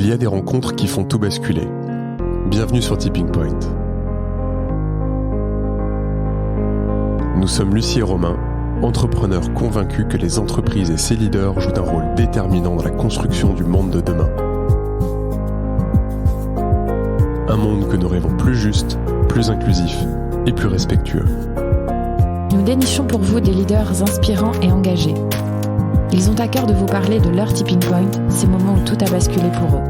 Il y a des rencontres qui font tout basculer. Bienvenue sur Tipping Point. Nous sommes Lucie et Romain, entrepreneurs convaincus que les entreprises et ses leaders jouent un rôle déterminant dans la construction du monde de demain. Un monde que nous rêvons plus juste, plus inclusif et plus respectueux. Nous dénichons pour vous des leaders inspirants et engagés. Ils ont à cœur de vous parler de leur tipping point, ces moments où tout a basculé pour eux.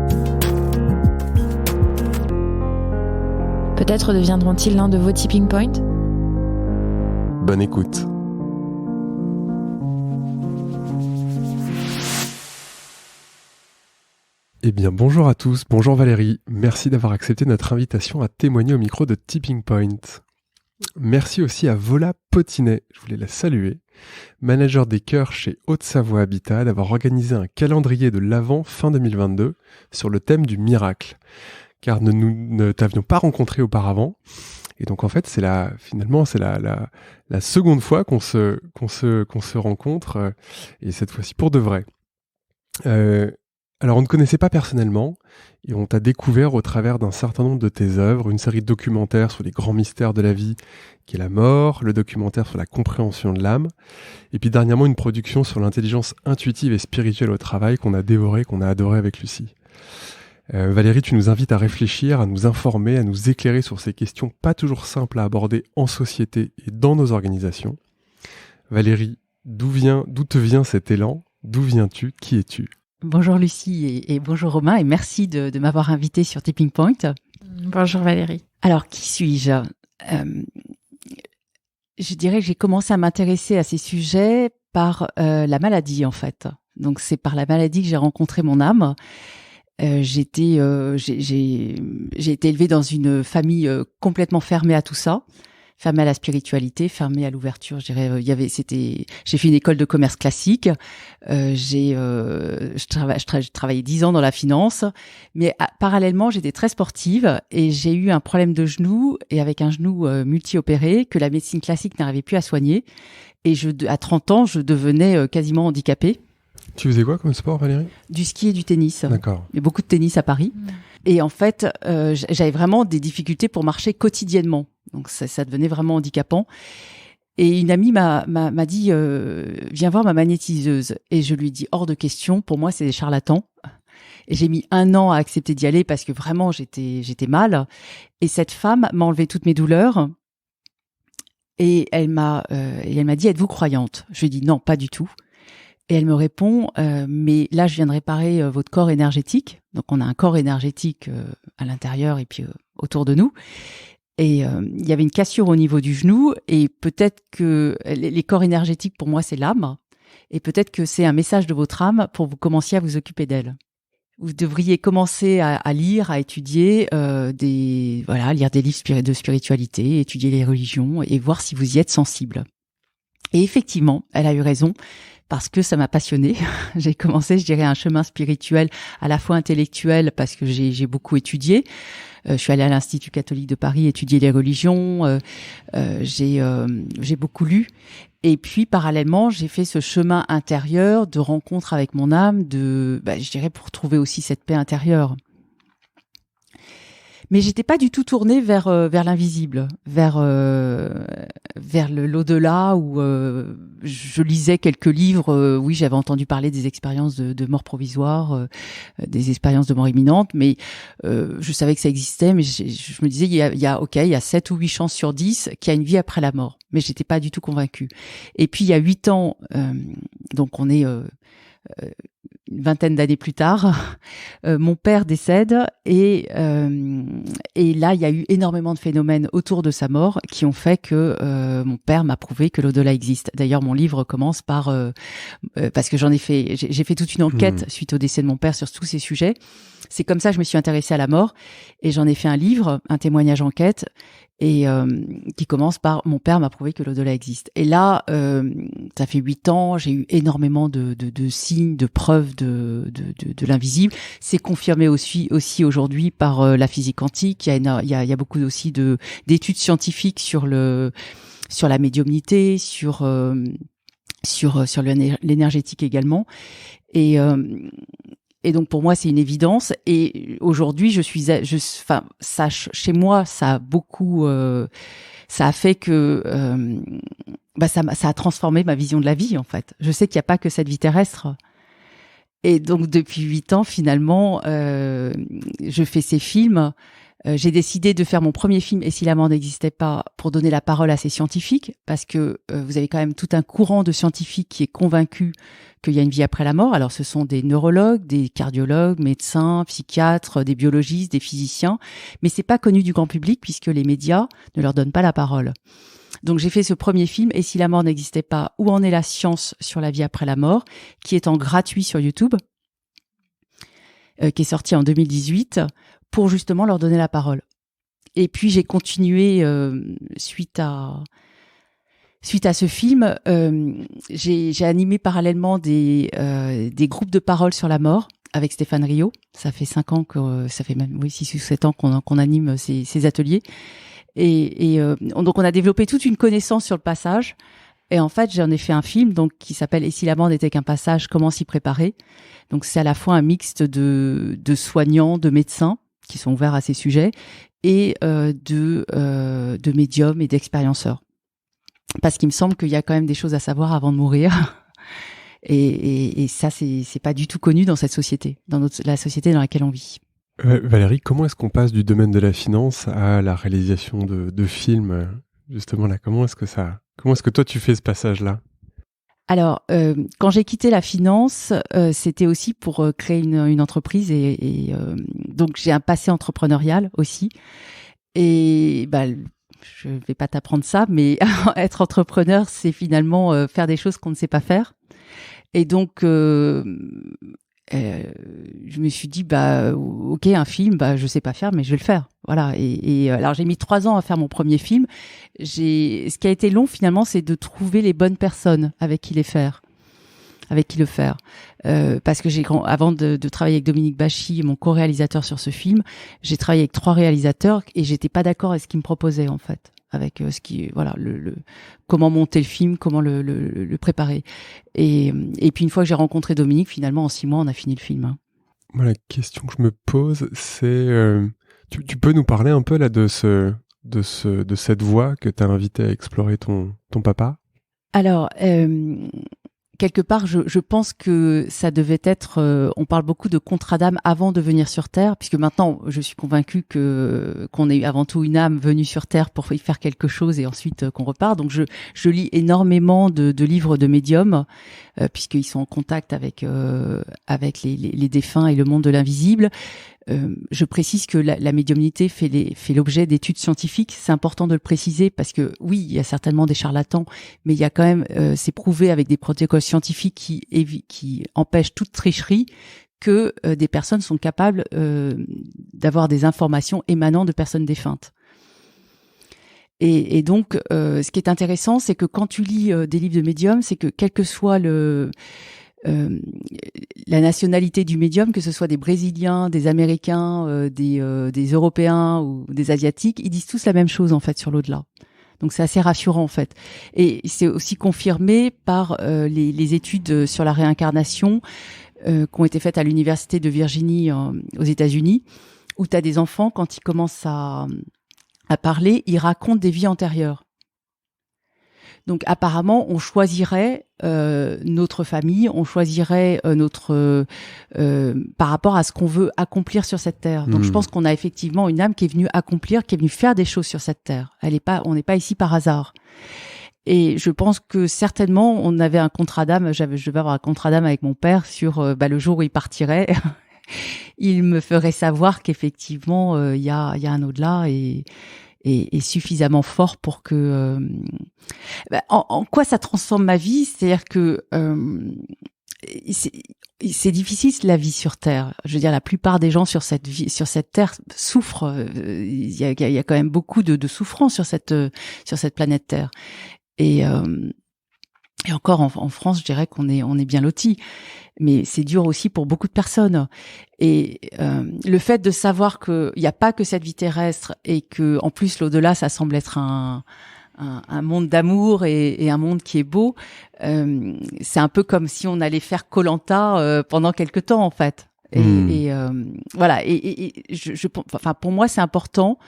Peut-être deviendront-ils l'un de vos tipping points ? Bonne écoute. Eh bien, bonjour à tous, bonjour Valérie. Merci d'avoir accepté notre invitation à témoigner au micro de Tipping Point. Merci aussi à Vola Potinet, je voulais la saluer, manager des cœurs chez Haute-Savoie Habitat, d'avoir organisé un calendrier de l'Avent fin 2022 sur le thème du miracle. Car nous ne t'avions pas rencontré auparavant. Et donc en fait, c'est la seconde fois qu'on se rencontre, et cette fois-ci pour de vrai. Alors on ne connaissait pas personnellement, et on t'a découvert au travers d'un certain nombre de tes œuvres, une série de documentaires sur les grands mystères de la vie, qui est la mort, le documentaire sur la compréhension de l'âme, et puis dernièrement une production sur l'intelligence intuitive et spirituelle au travail qu'on a dévoré, qu'on a adoré avec Lucie. Valérie, tu nous invites à réfléchir, à nous informer, à nous éclairer sur ces questions pas toujours simples à aborder en société et dans nos organisations. Valérie, d'où te vient cet élan ? D'où viens-tu ? Qui es-tu ? Bonjour Lucie et bonjour Romain et merci de m'avoir invité sur Tipping Point. Bonjour Valérie. Alors, qui suis-je ? Je dirais que j'ai commencé à m'intéresser à ces sujets par la maladie en fait. Donc c'est par la maladie que j'ai rencontré mon âme. J'ai été élevée dans une famille complètement fermée à tout ça, fermée à la spiritualité, fermée à l'ouverture. Je dirais, j'ai fait une école de commerce classique. Je travaillais 10 ans dans la finance, mais parallèlement, j'étais très sportive et j'ai eu un problème de genou et avec un genou multi-opéré que la médecine classique n'arrivait plus à soigner. Et à 30 ans, je devenais quasiment handicapée. Tu faisais quoi comme sport, Valérie ? Du ski et du tennis. D'accord. Il y a beaucoup de tennis à Paris. Et en fait, j'avais vraiment des difficultés pour marcher quotidiennement. Donc ça devenait vraiment handicapant. Et une amie m'a dit viens voir ma magnétiseuse. Et je lui ai dit hors de question. Pour moi, c'est des charlatans. Et j'ai mis 1 an à accepter d'y aller parce que vraiment j'étais mal. Et cette femme m'a enlevé toutes mes douleurs. Et elle m'a dit êtes-vous croyante ? Je lui ai dit non, pas du tout. Et elle me répond, mais là, je viens de réparer votre corps énergétique. Donc, on a un corps énergétique à l'intérieur et puis autour de nous. Et il y avait une cassure au niveau du genou. Et peut-être que les corps énergétiques, pour moi, c'est l'âme. Et peut-être que c'est un message de votre âme pour que vous commenciez à vous occuper d'elle. Vous devriez commencer à lire, à étudier lire des livres de spiritualité, étudier les religions et voir si vous y êtes sensible. Et effectivement, elle a eu raison. Parce que ça m'a passionnée. J'ai commencé, je dirais, un chemin spirituel à la fois intellectuel parce que j'ai beaucoup étudié. Je suis allée à l'Institut catholique de Paris étudier les religions. J'ai beaucoup lu. Et puis, parallèlement, j'ai fait ce chemin intérieur de rencontre avec mon âme, je dirais, pour trouver aussi cette paix intérieure. Mais j'étais pas du tout tournée vers l'invisible, vers l'au-delà où je lisais quelques livres. Oui, j'avais entendu parler des expériences de mort provisoire, des expériences de mort imminente, mais je savais que ça existait. Mais je me disais il y a 7 ou 8 chances sur 10 qu'il y a une vie après la mort. Mais j'étais pas du tout convaincue. Et puis il y a 8 ans, donc on est une vingtaine d'années plus tard, mon père décède et là il y a eu énormément de phénomènes autour de sa mort qui ont fait que mon père m'a prouvé que l'au-delà existe. D'ailleurs mon livre commence par parce que j'ai fait toute une enquête suite au décès de mon père sur tous ces sujets. C'est comme ça que je me suis intéressée à la mort et j'en ai fait un livre, un témoignage enquête et qui commence par mon père m'a prouvé que l'au-delà existe. Et là, ça fait 8 ans, j'ai eu énormément de signes, de preuves de l'invisible. C'est confirmé aussi aujourd'hui par la physique quantique. Il y a beaucoup aussi d'études scientifiques sur la médiumnité, sur l'énergétique également. Et Et donc pour moi c'est une évidence. Et aujourd'hui chez moi ça a beaucoup, ça a fait que ça a transformé ma vision de la vie en fait. Je sais qu'il n'y a pas que cette vie terrestre. Et donc depuis 8 ans finalement, je fais ces films. J'ai décidé de faire mon premier film Et si la mort n'existait pas pour donner la parole à ces scientifiques, parce que vous avez quand même tout un courant de scientifiques qui est convaincu qu'il y a une vie après la mort. Alors ce sont des neurologues, des cardiologues, médecins, psychiatres, des biologistes, des physiciens, mais c'est pas connu du grand public puisque les médias ne leur donnent pas la parole. Donc j'ai fait ce premier film Et si la mort n'existait pas, où en est la science sur la vie après la mort, qui est en gratuit sur YouTube, qui est sorti en 2018, pour justement leur donner la parole. Et puis j'ai continué suite à ce film, j'ai animé parallèlement des groupes de parole sur la mort avec Stéphane Rio. Ça fait 6 ou 7 ans qu'on anime ces ateliers. Et donc on a développé toute une connaissance sur le passage. Et en fait, j'en ai fait un film donc qui s'appelle Et si la mort n'était qu'un passage, comment s'y préparer. Donc c'est à la fois un mixte de soignants, de médecins qui sont ouverts à ces sujets et de médiums et d'expérienceurs. Parce qu'il me semble qu'il y a quand même des choses à savoir avant de mourir. Et ça, c'est pas du tout connu dans cette société, la société dans laquelle on vit. Valérie, comment est-ce qu'on passe du domaine de la finance à la réalisation de films, justement là? Comment est-ce que toi tu fais ce passage-là? Alors, quand j'ai quitté la finance, c'était aussi pour créer une entreprise et donc j'ai un passé entrepreneurial aussi. Et je vais pas t'apprendre ça, mais être entrepreneur, c'est finalement faire des choses qu'on ne sait pas faire. Et donc, je me suis dit ok, un film, je sais pas faire, mais je vais le faire. Voilà. Et alors j'ai mis 3 ans à faire mon premier film. Ce qui a été long finalement, c'est de trouver les bonnes personnes avec qui le faire. Parce que avant de travailler avec Dominique Bachy, mon co-réalisateur sur ce film, j'ai travaillé avec 3 réalisateurs et j'étais pas d'accord avec ce qu'ils me proposaient en fait, avec comment monter le film, comment le préparer. Et puis une fois que j'ai rencontré Dominique, finalement en 6 mois, on a fini le film. Hein. Moi, la question que je me pose, c'est tu peux nous parler un peu là de cette voie que tu as invité à explorer ton papa? Alors, quelque part, je pense que ça devait être. On parle beaucoup de contrat d'âme avant de venir sur Terre, puisque maintenant, je suis convaincue qu'on est avant tout une âme venue sur Terre pour y faire quelque chose et ensuite qu'on repart. Donc, je lis énormément de livres de médiums, puisqu'ils sont en contact avec les défunts et le monde de l'invisible. Je précise que la médiumnité fait l'objet d'études scientifiques. C'est important de le préciser parce que oui, il y a certainement des charlatans, mais il y a quand même, c'est prouvé avec des protocoles scientifiques qui empêchent toute tricherie que des personnes sont capables d'avoir des informations émanant de personnes défuntes. Et donc, ce qui est intéressant, c'est que quand tu lis des livres de médiums, c'est que quel que soit la nationalité du médium, que ce soit des Brésiliens, des Américains, des Européens ou des Asiatiques, ils disent tous la même chose en fait sur l'au-delà. Donc c'est assez rassurant en fait. Et c'est aussi confirmé par les études sur la réincarnation qui ont été faites à l'université de Virginie aux États-Unis, où tu as des enfants quand ils commencent à parler, ils racontent des vies antérieures. Donc apparemment, on choisirait notre famille, on choisirait par rapport à ce qu'on veut accomplir sur cette terre. Donc je pense qu'on a effectivement une âme qui est venue accomplir, qui est venue faire des choses sur cette terre. On n'est pas ici par hasard. Et je pense que certainement, on avait un contrat d'âme. Je devais avoir un contrat d'âme avec mon père sur le jour où il partirait. Il me ferait savoir qu'effectivement, il y a un au-delà et suffisamment fort pour que en quoi ça transforme ma vie, c'est-à-dire que c'est difficile la vie sur Terre. Je veux dire, la plupart des gens sur cette Terre souffrent. Il y a quand même beaucoup de souffrance sur cette planète Terre. Et encore en France, je dirais qu'on est bien lotis. Mais c'est dur aussi pour beaucoup de personnes. Et le fait de savoir qu'il n'y a pas que cette vie terrestre et que en plus l'au-delà, ça semble être un monde d'amour et un monde qui est beau, c'est un peu comme si on allait faire Koh-Lanta pendant quelque temps en fait. Et voilà. Et enfin, pour moi, c'est important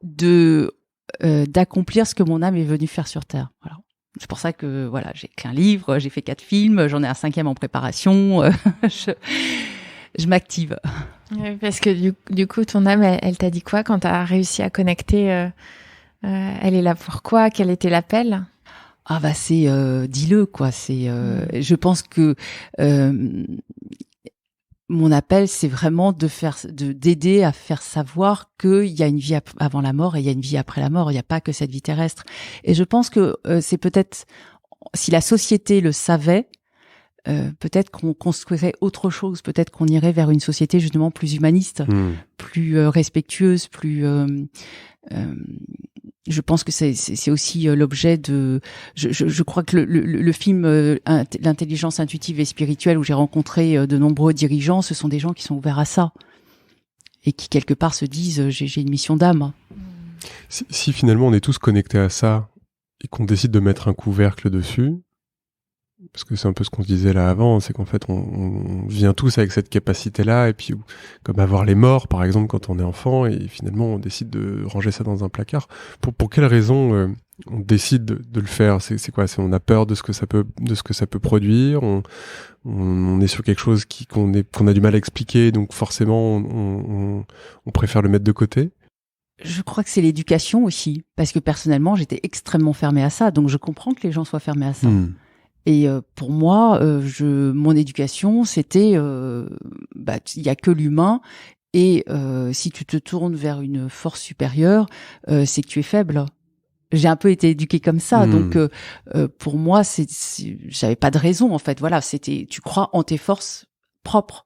d'accomplir ce que mon âme est venue faire sur Terre. Voilà. C'est pour ça que voilà, j'ai écrit un livre, j'ai fait 4 films, j'en ai un 5e en préparation. Je m'active. Oui, parce que du coup, ton âme, elle t'a dit quoi quand tu as réussi à connecter elle est là pour quoi? Quel était l'appel? Ah bah c'est dis-le quoi. C'est je pense que mon appel, c'est vraiment d'aider à faire savoir qu'il y a une vie avant la mort et il y a une vie après la mort. Il n'y a pas que cette vie terrestre. Et je pense que c'est peut-être, si la société le savait, peut-être qu'on construirait autre chose. Peut-être qu'on irait vers une société justement plus humaniste, plus respectueuse, plus... je pense que c'est aussi l'objet de. Je crois que le film l'intelligence intuitive et spirituelle, où j'ai rencontré de nombreux dirigeants, ce sont des gens qui sont ouverts à ça et qui quelque part se disent j'ai une mission d'âme. Si finalement on est tous connectés à ça et qu'on décide de mettre un couvercle dessus, parce que c'est un peu ce qu'on se disait là avant, c'est qu'en fait on vient tous avec cette capacité-là, et puis comme avoir les morts par exemple quand on est enfant, et finalement on décide de ranger ça dans un placard. Pour quelle raison on décide de le faire? C'est quoi? On a peur de ce que ça peut produire, on est sur quelque chose qu'on a du mal à expliquer, donc forcément on préfère le mettre de côté. Je crois que c'est l'éducation aussi, parce que personnellement j'étais extrêmement fermée à ça, donc je comprends que les gens soient fermés à ça. Et pour moi, mon éducation, c'était, il y a que l'humain, et si tu te tournes vers une force supérieure, c'est que tu es faible. J'ai un peu été éduquée comme ça, donc pour moi, j'avais pas de raison en fait. Voilà, c'était, tu crois en tes forces propres.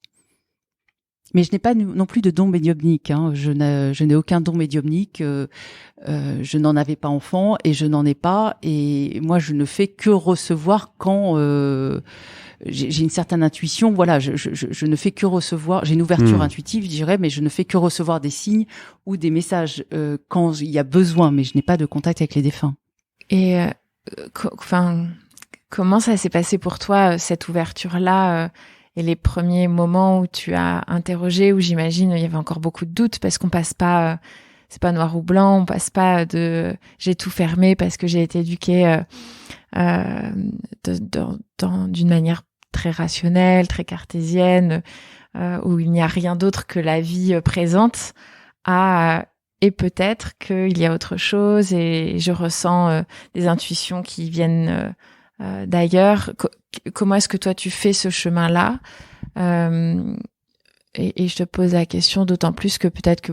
Mais je n'ai pas non plus de don médiumnique. Hein. Je n'ai aucun don médiumnique. Je n'en avais pas enfant et je n'en ai pas. Et moi, je ne fais que recevoir quand j'ai une certaine intuition. Voilà, je ne fais que recevoir. J'ai une ouverture intuitive, je dirais, mais je ne fais que recevoir des signes ou des messages quand il y a besoin. Mais je n'ai pas de contact avec les défunts. Et comment ça s'est passé pour toi, cette ouverture-là et les premiers moments où tu as interrogé, où j'imagine il y avait encore beaucoup de doutes, parce qu'on passe pas, c'est pas noir ou blanc, on passe pas de j'ai tout fermé parce que j'ai été éduquée d'une manière très rationnelle, très cartésienne, où il n'y a rien d'autre que la vie présente, et peut-être qu'il y a autre chose, et je ressens des intuitions qui viennent d'ailleurs. Comment est-ce que toi tu fais ce chemin-là, et je te pose la question d'autant plus que peut-être que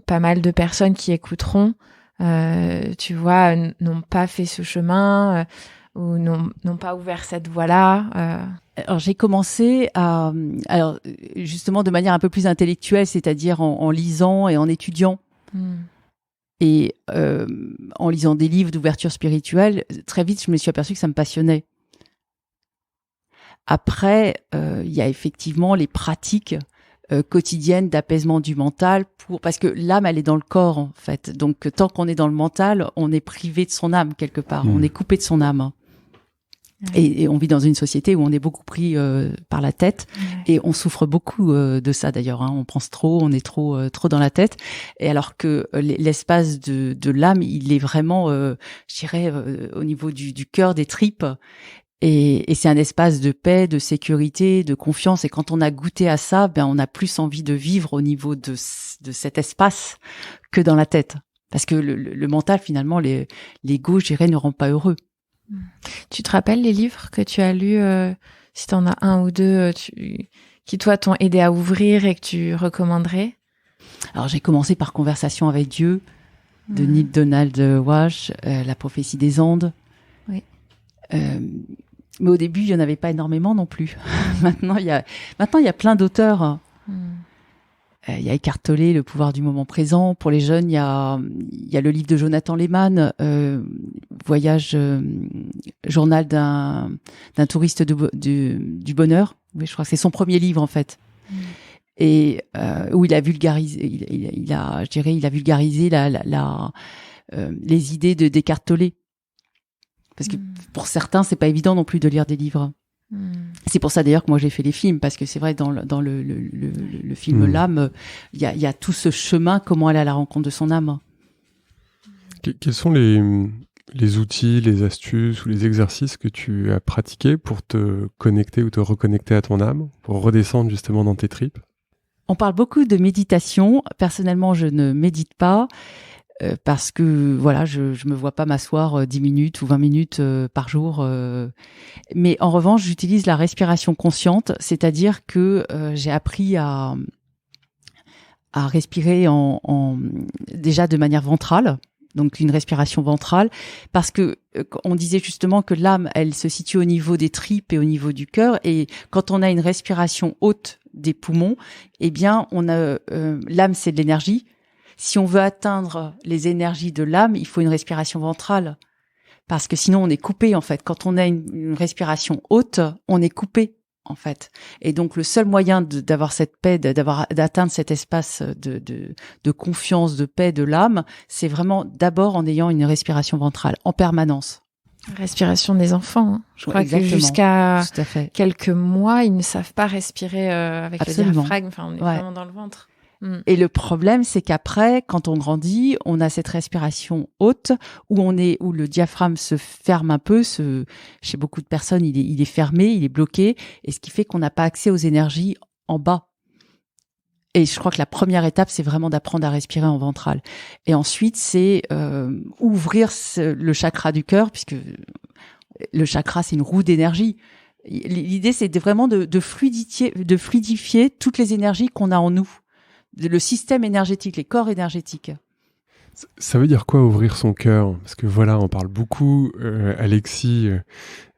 pas mal de personnes qui écouteront, tu vois, n'ont pas fait ce chemin, ou n'ont pas ouvert cette voie-là. Alors j'ai commencé alors justement de manière un peu plus intellectuelle, c'est-à-dire en lisant et en étudiant. Et en lisant des livres d'ouverture spirituelle, très vite je me suis aperçue que ça me passionnait. Après, il y a effectivement les pratiques quotidiennes d'apaisement du mental, parce que l'âme, elle est dans le corps en fait. Donc tant qu'on est dans le mental, on est privé de son âme quelque part, on est coupé de son âme. Et on vit dans une société où on est beaucoup pris par la tête, et on souffre beaucoup de ça d'ailleurs. Hein. On pense trop, on est trop dans la tête. Et alors que l'espace de l'âme, il est vraiment, je dirais, au niveau du cœur, des tripes. Et c'est un espace de paix, de sécurité, de confiance. Et quand on a goûté à ça, on a plus envie de vivre au niveau de cet espace que dans la tête. Parce que le mental, finalement, l'ego, je dirais, ne rend pas heureux. Tu te rappelles les livres que tu as lus, si tu en as un ou deux, qui toi t'ont aidé à ouvrir et que tu recommanderais? Alors j'ai commencé par Conversation avec Dieu de Neale Donald Walsch, La prophétie des Andes. Oui. Mais au début, il y en avait pas énormément non plus. Maintenant, il y a plein d'auteurs. Il y a Eckhart Tolle, Le pouvoir du moment présent. Pour les jeunes, il y a le livre de Jonathan Lehman, Voyage, journal d'un touriste du bonheur. Oui, je crois que c'est son premier livre en fait. Et où il a vulgarisé, il a vulgarisé les idées d'Eckhart Tolle. Parce que pour certains, c'est pas évident non plus de lire des livres. C'est pour ça d'ailleurs que moi j'ai fait les films, parce que c'est vrai dans le film L'âme, il y a tout ce chemin, comment aller à la rencontre de son âme. Quels sont les outils, les astuces ou les exercices que tu as pratiqués pour te connecter ou te reconnecter à ton âme, pour redescendre justement dans tes tripes? On parle beaucoup de méditation. Personnellement, je ne médite pas parce que voilà, je me vois pas m'asseoir 10 minutes ou 20 minutes par jour. Mais en revanche, j'utilise la respiration consciente, c'est-à-dire que j'ai appris à respirer déjà de manière ventrale. Donc une respiration ventrale, parce que on disait justement que l'âme, elle se situe au niveau des tripes et au niveau du cœur, et quand on a une respiration haute des poumons, eh bien on a l'âme, c'est de l'énergie. Si on veut atteindre les énergies de l'âme, il faut une respiration ventrale, parce que sinon on est coupé en fait. Quand on a une respiration haute, on est coupé en fait. Et donc le seul moyen d'avoir cette paix, d'atteindre cet espace de confiance, de paix de l'âme, c'est vraiment d'abord en ayant une respiration ventrale en permanence. Respiration des enfants. Je crois Exactement. que jusqu'à quelques mois, ils ne savent pas respirer avec Absolument. le diaphragme. Enfin, on est vraiment dans le ventre. Et le problème, c'est qu'après, quand on grandit, on a cette respiration haute où le diaphragme se ferme un peu. Chez beaucoup de personnes, il est fermé, il est bloqué, et ce qui fait qu'on n'a pas accès aux énergies en bas. Et je crois que la première étape, c'est vraiment d'apprendre à respirer en ventral. Et ensuite, c'est ouvrir le chakra du cœur, puisque le chakra, c'est une roue d'énergie. L'idée, c'est vraiment de fluidifier toutes les énergies qu'on a en nous. Le système énergétique, les corps énergétiques. Ça veut dire quoi ouvrir son cœur? Parce que voilà, on parle beaucoup, Alexis,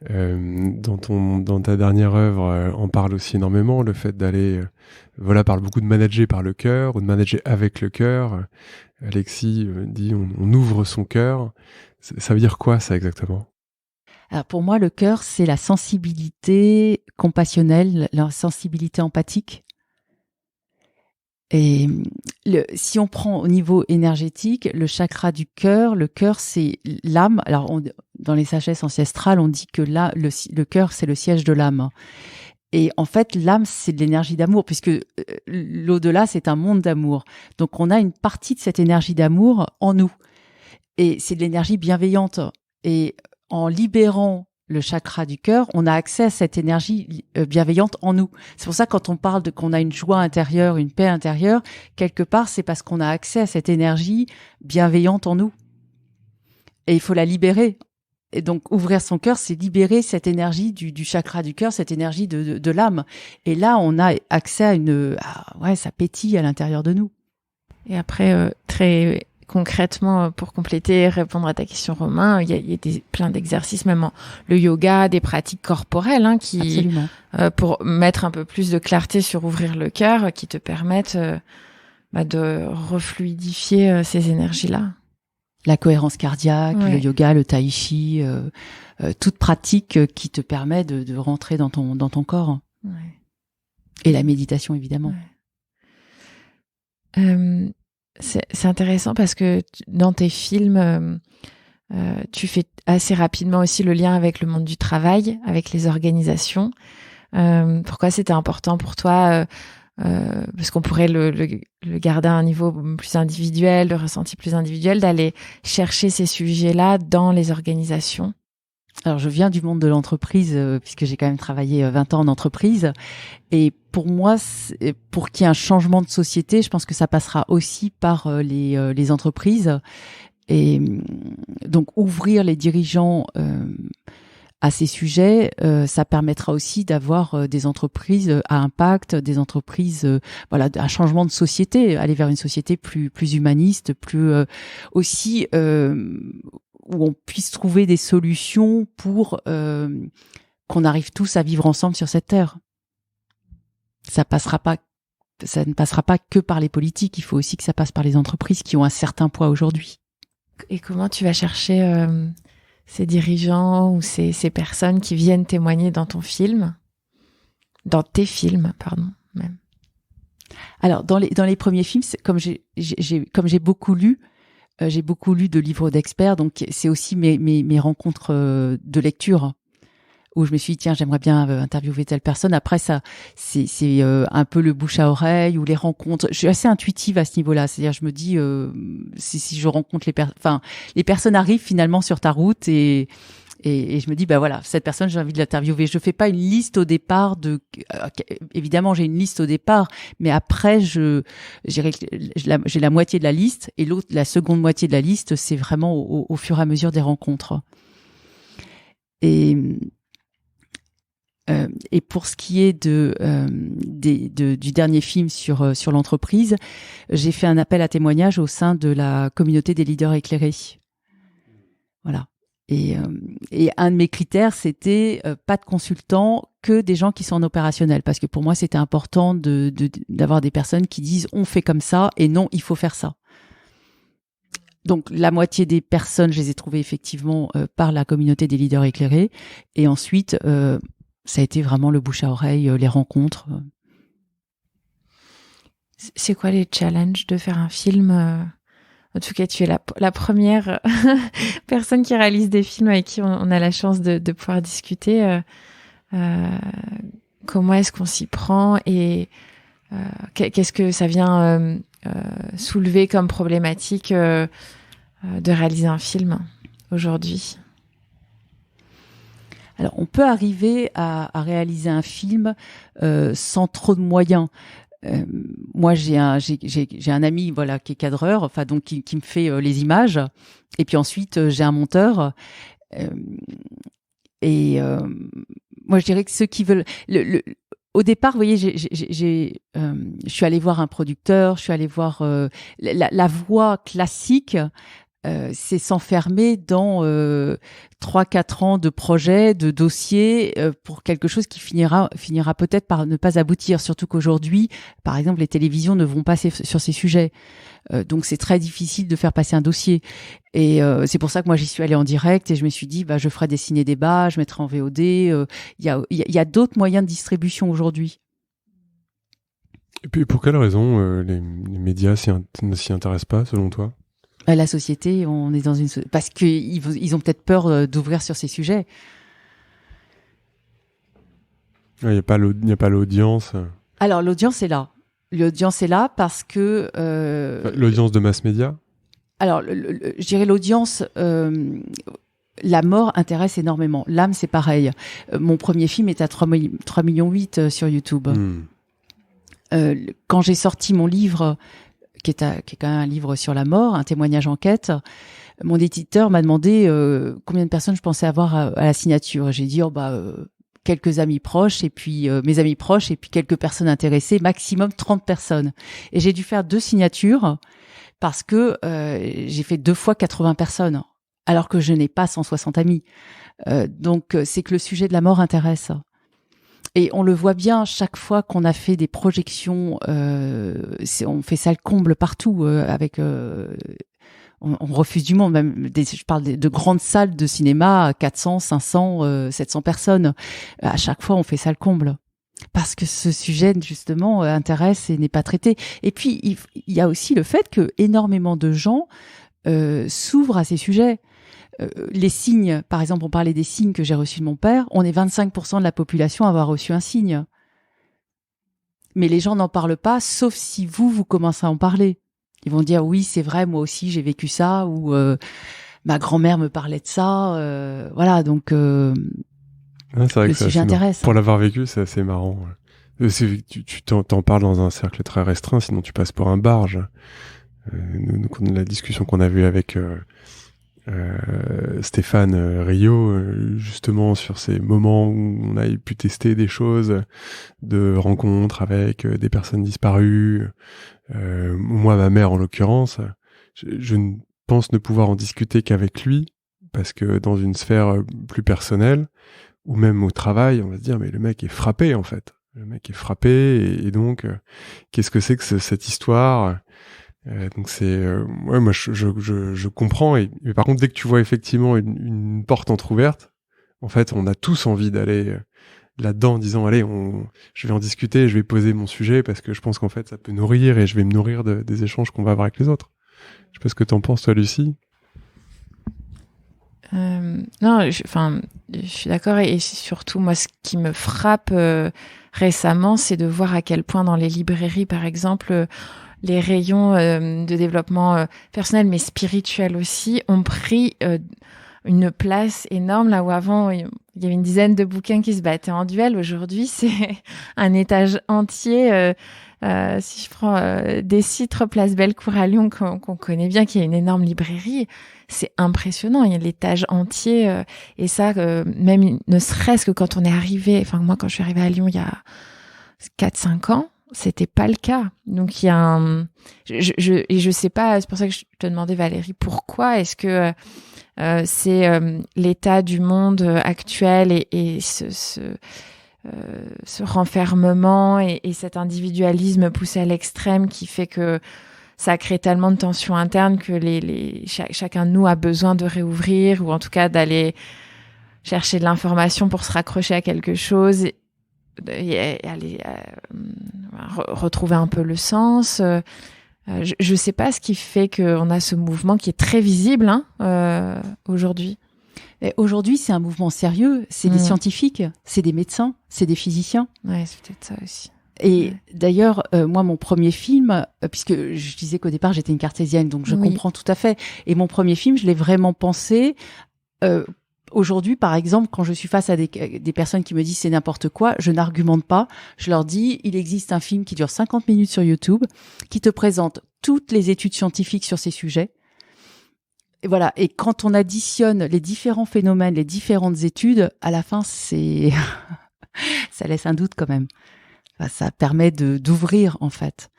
dans ta dernière œuvre, on parle aussi énormément, le fait d'aller, parle beaucoup de manager par le cœur ou de manager avec le cœur. Alexis dit on ouvre son cœur. Ça veut dire quoi ça exactement? Alors pour moi, le cœur, c'est la sensibilité compassionnelle, la sensibilité empathique. Et si on prend au niveau énergétique, le chakra du cœur, le cœur c'est l'âme. Alors dans les sagesses ancestrales, on dit que là, le cœur c'est le siège de l'âme. Et en fait, l'âme c'est de l'énergie d'amour, puisque l'au-delà c'est un monde d'amour. Donc on a une partie de cette énergie d'amour en nous, et c'est de l'énergie bienveillante. Et en libérant le chakra du cœur, on a accès à cette énergie bienveillante en nous. C'est pour ça que quand on parle qu'on a une joie intérieure, une paix intérieure, quelque part, c'est parce qu'on a accès à cette énergie bienveillante en nous. Et il faut la libérer. Et donc, ouvrir son cœur, c'est libérer cette énergie du chakra du cœur, cette énergie de l'âme. Et là, on a accès à ça pétille à l'intérieur de nous. Et après, très concrètement, pour compléter et répondre à ta question, Romain, il y a plein d'exercices, même le yoga, des pratiques corporelles, qui, pour mettre un peu plus de clarté sur ouvrir le cœur, qui te permettent de refluidifier ces énergies-là. La cohérence cardiaque, le yoga, le tai chi, toute pratique qui te permet de rentrer dans ton corps. Ouais. Et la méditation, évidemment. Ouais. C'est intéressant parce que dans tes films, tu fais assez rapidement aussi le lien avec le monde du travail, avec les organisations. Pourquoi c'était important pour toi parce qu'on pourrait le garder à un niveau plus individuel, le ressenti plus individuel, d'aller chercher ces sujets-là dans les organisations? Alors, je viens du monde de l'entreprise, puisque j'ai quand même travaillé 20 ans en entreprise. Et pour moi, pour qu'il y ait un changement de société, je pense que ça passera aussi par les entreprises. Et donc, ouvrir les dirigeants à ces sujets, ça permettra aussi d'avoir des entreprises à impact, des entreprises, un changement de société, aller vers une société plus humaniste, plus aussi où on puisse trouver des solutions pour qu'on arrive tous à vivre ensemble sur cette terre. Ça ne passera pas que par les politiques, il faut aussi que ça passe par les entreprises qui ont un certain poids aujourd'hui. Et comment tu vas chercher ces dirigeants ou ces personnes qui viennent témoigner dans ton film, dans tes films, pardon, même? Alors, dans les premiers films, comme j'ai beaucoup lu, j'ai beaucoup lu de livres d'experts, donc c'est aussi mes rencontres de lecture où je me suis dit tiens j'aimerais bien interviewer telle personne. Après ça c'est un peu le bouche à oreille ou les rencontres. Je suis assez intuitive à ce niveau-là, c'est-à-dire je me dis si je rencontre les personnes arrivent finalement sur ta route et je me dis bah voilà cette personne j'ai envie de l'interviewer. Je fais pas une liste au départ évidemment j'ai une liste au départ, mais après j'ai la moitié de la liste et la seconde moitié de la liste c'est vraiment au fur et à mesure des rencontres. Et pour ce qui est du dernier film sur l'entreprise, j'ai fait un appel à témoignages au sein de la communauté des leaders éclairés. Voilà. Et un de mes critères, c'était pas de consultants, que des gens qui sont en opérationnel, parce que pour moi, c'était important d'avoir des personnes qui disent on fait comme ça et non, il faut faire ça. Donc la moitié des personnes, je les ai trouvées effectivement par la communauté des leaders éclairés, et ensuite ça a été vraiment le bouche à oreille, les rencontres. C'est quoi les challenges de faire un film En tout cas, tu es la première personne qui réalise des films avec qui on a la chance de pouvoir discuter. Comment est-ce qu'on s'y prend et qu'est-ce que ça vient soulever comme problématique de réaliser un film aujourd'hui ? Alors, on peut arriver à réaliser un film sans trop de moyens. Moi, j'ai un ami, voilà, qui est cadreur, enfin donc qui me fait les images, et puis ensuite j'ai un monteur. Moi, je dirais que ceux qui veulent, au départ, vous voyez, je suis allée voir un producteur, je suis allée voir la voie classique. C'est s'enfermer dans 3-4 ans de projets, de dossiers pour quelque chose qui finira peut-être par ne pas aboutir. Surtout qu'aujourd'hui, par exemple, les télévisions ne vont pas sur ces sujets. Donc c'est très difficile de faire passer un dossier. Et c'est pour ça que moi j'y suis allée en direct et je me suis dit je ferai des ciné-débats, je mettrai en VOD. Il y a d'autres moyens de distribution aujourd'hui. Et puis pour quelle raison les médias ne s'y intéressent pas selon toi ? La société, on est dans parce qu'ils ont peut-être peur d'ouvrir sur ces sujets. Il n'y a pas l'audience. Alors l'audience est là. L'audience est là parce que l'audience de mass média. Alors je dirais l'audience. La mort intéresse énormément. L'âme, c'est pareil. Mon premier film est à 3,8 millions sur YouTube. Quand j'ai sorti mon livre, qui est quand même un livre sur la mort, un témoignage enquête, mon éditeur m'a demandé combien de personnes je pensais avoir à la signature. J'ai dit quelques amis proches et puis mes amis proches et puis quelques personnes intéressées, maximum 30 personnes. Et j'ai dû faire 2 signatures parce que j'ai fait 2 fois 80 personnes, alors que je n'ai pas 160 amis. Donc c'est que le sujet de la mort intéresse. Et on le voit bien chaque fois qu'on a fait des projections, on fait ça le comble partout avec. On refuse du monde, même je parle de grandes salles de cinéma, 400, 500, 700 personnes. À chaque fois, on fait ça le comble. Parce que ce sujet, justement, intéresse et n'est pas traité. Et puis, il y a aussi le fait que énormément de gens s'ouvrent à ces sujets. Les signes, par exemple, on parlait des signes que j'ai reçus de mon père, on est 25% de la population à avoir reçu un signe. Mais les gens n'en parlent pas, sauf si vous commencez à en parler. Ils vont dire oui, c'est vrai, moi aussi j'ai vécu ça, ou ma grand-mère me parlait de ça. Voilà, donc c'est vrai le que sujet intéresse. Pour l'avoir vécu, c'est assez marrant. Tu t'en parles dans un cercle très restreint, sinon tu passes pour un barge. La discussion qu'on a vue avec Stéphane Rio, justement sur ces moments où on a pu tester des choses, de rencontres avec des personnes disparues. Moi, ma mère en l'occurrence, je ne pense ne pouvoir en discuter qu'avec lui, parce que dans une sphère plus personnelle, ou même au travail, on va se dire mais le mec est frappé en fait. Le mec est frappé et donc qu'est-ce que c'est que cette histoire ? Donc c'est moi je comprends mais par contre dès que tu vois effectivement une porte entrouverte, en fait on a tous envie d'aller là-dedans en disant allez je vais en discuter, je vais poser mon sujet parce que je pense qu'en fait ça peut nourrir et je vais me nourrir des échanges qu'on va avoir avec les autres. Je sais pas ce que t'en penses toi Lucie. Non, je suis d'accord et surtout moi, ce qui me frappe récemment, c'est de voir à quel point dans les librairies, par exemple, les rayons de développement personnel, mais spirituel aussi, ont pris une place énorme là où avant il y avait une dizaine de bouquins qui se battaient en duel. Aujourd'hui, c'est un étage entier. Si je prends des Citres, Place Bellecour à Lyon, qu'on connaît bien, qui est une énorme librairie, c'est impressionnant. Il y a l'étage entier et ça, même ne serait-ce que quand on est arrivé. Enfin, moi, quand je suis arrivée à Lyon il y a 4-5 ans, c'était pas le cas. Donc il y a je sais pas. C'est pour ça que je te demandais, Valérie, pourquoi est-ce que c'est l'état du monde actuel et ce renfermement et cet individualisme poussé à l'extrême qui fait que ça crée tellement de tensions internes que chacun de nous a besoin de réouvrir ou en tout cas d'aller chercher de l'information pour se raccrocher à quelque chose et aller retrouver un peu le sens. Je sais pas ce qui fait qu'on a ce mouvement qui est très visible aujourd'hui. Et aujourd'hui, c'est un mouvement sérieux. C'est des scientifiques, c'est des médecins, c'est des physiciens. Ouais, c'est peut-être ça aussi. Et d'ailleurs, moi, mon premier film, puisque je disais qu'au départ, j'étais une cartésienne, donc je comprends tout à fait. Et mon premier film, je l'ai vraiment pensé. Aujourd'hui, par exemple, quand je suis face à des personnes qui me disent c'est n'importe quoi, je n'argumente pas. Je leur dis, il existe un film qui dure 50 minutes sur YouTube, qui te présente toutes les études scientifiques sur ces sujets. Et voilà. Et quand on additionne les différents phénomènes, les différentes études, à la fin, ça laisse un doute quand même. Enfin, ça permet d'ouvrir, en fait.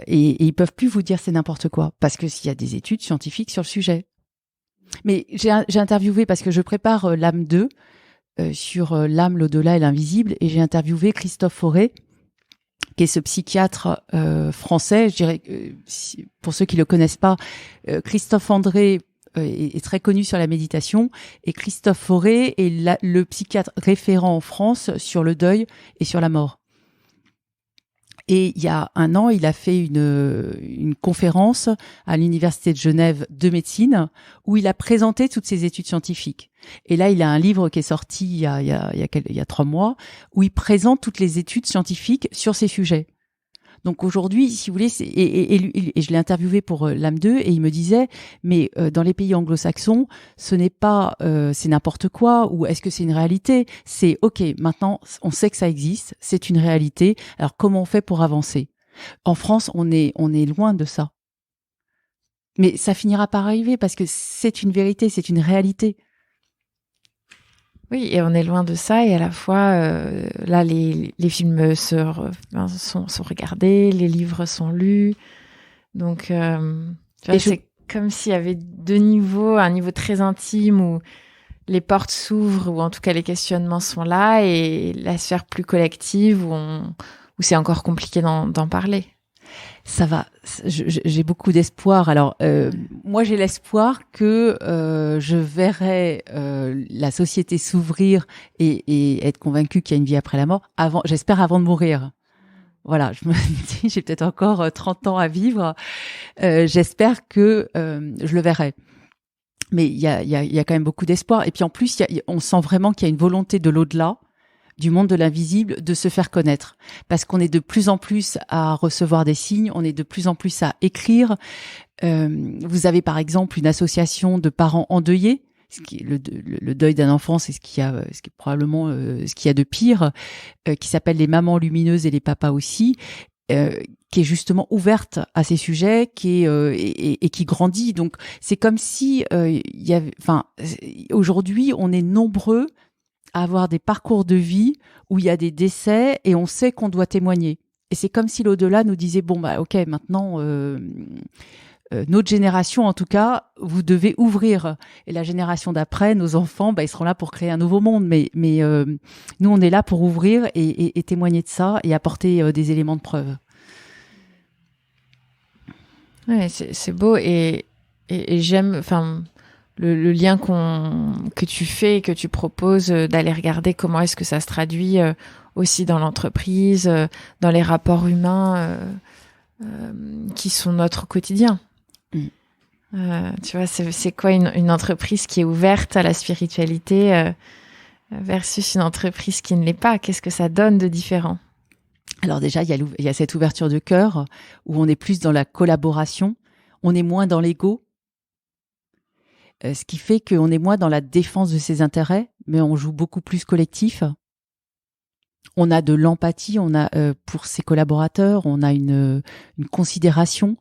Et ils peuvent plus vous dire c'est n'importe quoi, parce que s'il y a des études scientifiques sur le sujet. Mais j'ai interviewé, parce que je prépare l'âme 2, sur l'âme, l'au-delà et l'invisible, et j'ai interviewé Christophe Fauré, qui est ce psychiatre français. Je dirais, pour ceux qui le connaissent pas, Christophe André est très connu sur la méditation, et Christophe Fauré est le psychiatre référent en France sur le deuil et sur la mort. Et il y a 1 an, il a fait une conférence à l'Université de Genève de médecine où il a présenté toutes ces études scientifiques. Et là, il a un livre qui est sorti il y a 3 mois où il présente toutes les études scientifiques sur ces sujets. Donc aujourd'hui, si vous voulez, et je l'ai interviewé pour l'âme 2 et il me disait, mais dans les pays anglo-saxons, ce n'est pas c'est n'importe quoi ou est-ce que c'est une réalité ? C'est ok, maintenant on sait que ça existe, c'est une réalité. Alors comment on fait pour avancer ? En France, on est loin de ça. Mais ça finira par arriver parce que c'est une vérité, c'est une réalité. Oui, et on est loin de ça, et à la fois, là, les films sont regardés, les livres sont lus, donc c'est comme s'il y avait 2 niveaux, un niveau très intime où les portes s'ouvrent, ou en tout cas les questionnements sont là, et la sphère plus collective où c'est encore compliqué d'en parler. Ça va, j'ai beaucoup d'espoir. Alors, moi, j'ai l'espoir que je verrai la société s'ouvrir et être convaincue qu'il y a une vie après la mort, j'espère avant de mourir. Voilà, je me dis, j'ai peut-être encore 30 ans à vivre. J'espère que je le verrai. Mais il y a quand même beaucoup d'espoir. Et puis en plus, on sent vraiment qu'il y a une volonté de l'au-delà, du monde de l'invisible, de se faire connaître. Parce qu'on est de plus en plus à recevoir des signes, on est de plus en plus à écrire. Vous avez par exemple une association de parents endeuillés, ce qui est le deuil d'un enfant, c'est ce qui est probablement ce qu'il y a de pire, qui s'appelle les mamans lumineuses et les papas aussi, qui est justement ouverte à ces sujets, et qui grandit. Donc c'est comme si aujourd'hui on est nombreux à avoir des parcours de vie où il y a des décès et on sait qu'on doit témoigner. Et c'est comme si l'au-delà nous disait, bon, bah, ok, maintenant, notre génération, en tout cas, vous devez ouvrir. Et la génération d'après, nos enfants, bah, ils seront là pour créer un nouveau monde. Mais nous, on est là pour ouvrir et témoigner de ça et apporter des éléments de preuve. Ouais, c'est beau et j'aime, le lien que tu fais et que tu proposes d'aller regarder comment est-ce que ça se traduit aussi dans l'entreprise, dans les rapports humains qui sont notre quotidien. Tu vois, c'est quoi une entreprise qui est ouverte à la spiritualité versus une entreprise qui ne l'est pas? Qu'est-ce que ça donne de différent? Alors déjà, il y a cette ouverture de cœur où on est plus dans la collaboration, on est moins dans l'ego, ce qui fait qu'on est moins dans la défense de ses intérêts, mais on joue beaucoup plus collectif. On a de l'empathie, on a pour ses collaborateurs, on a une considération.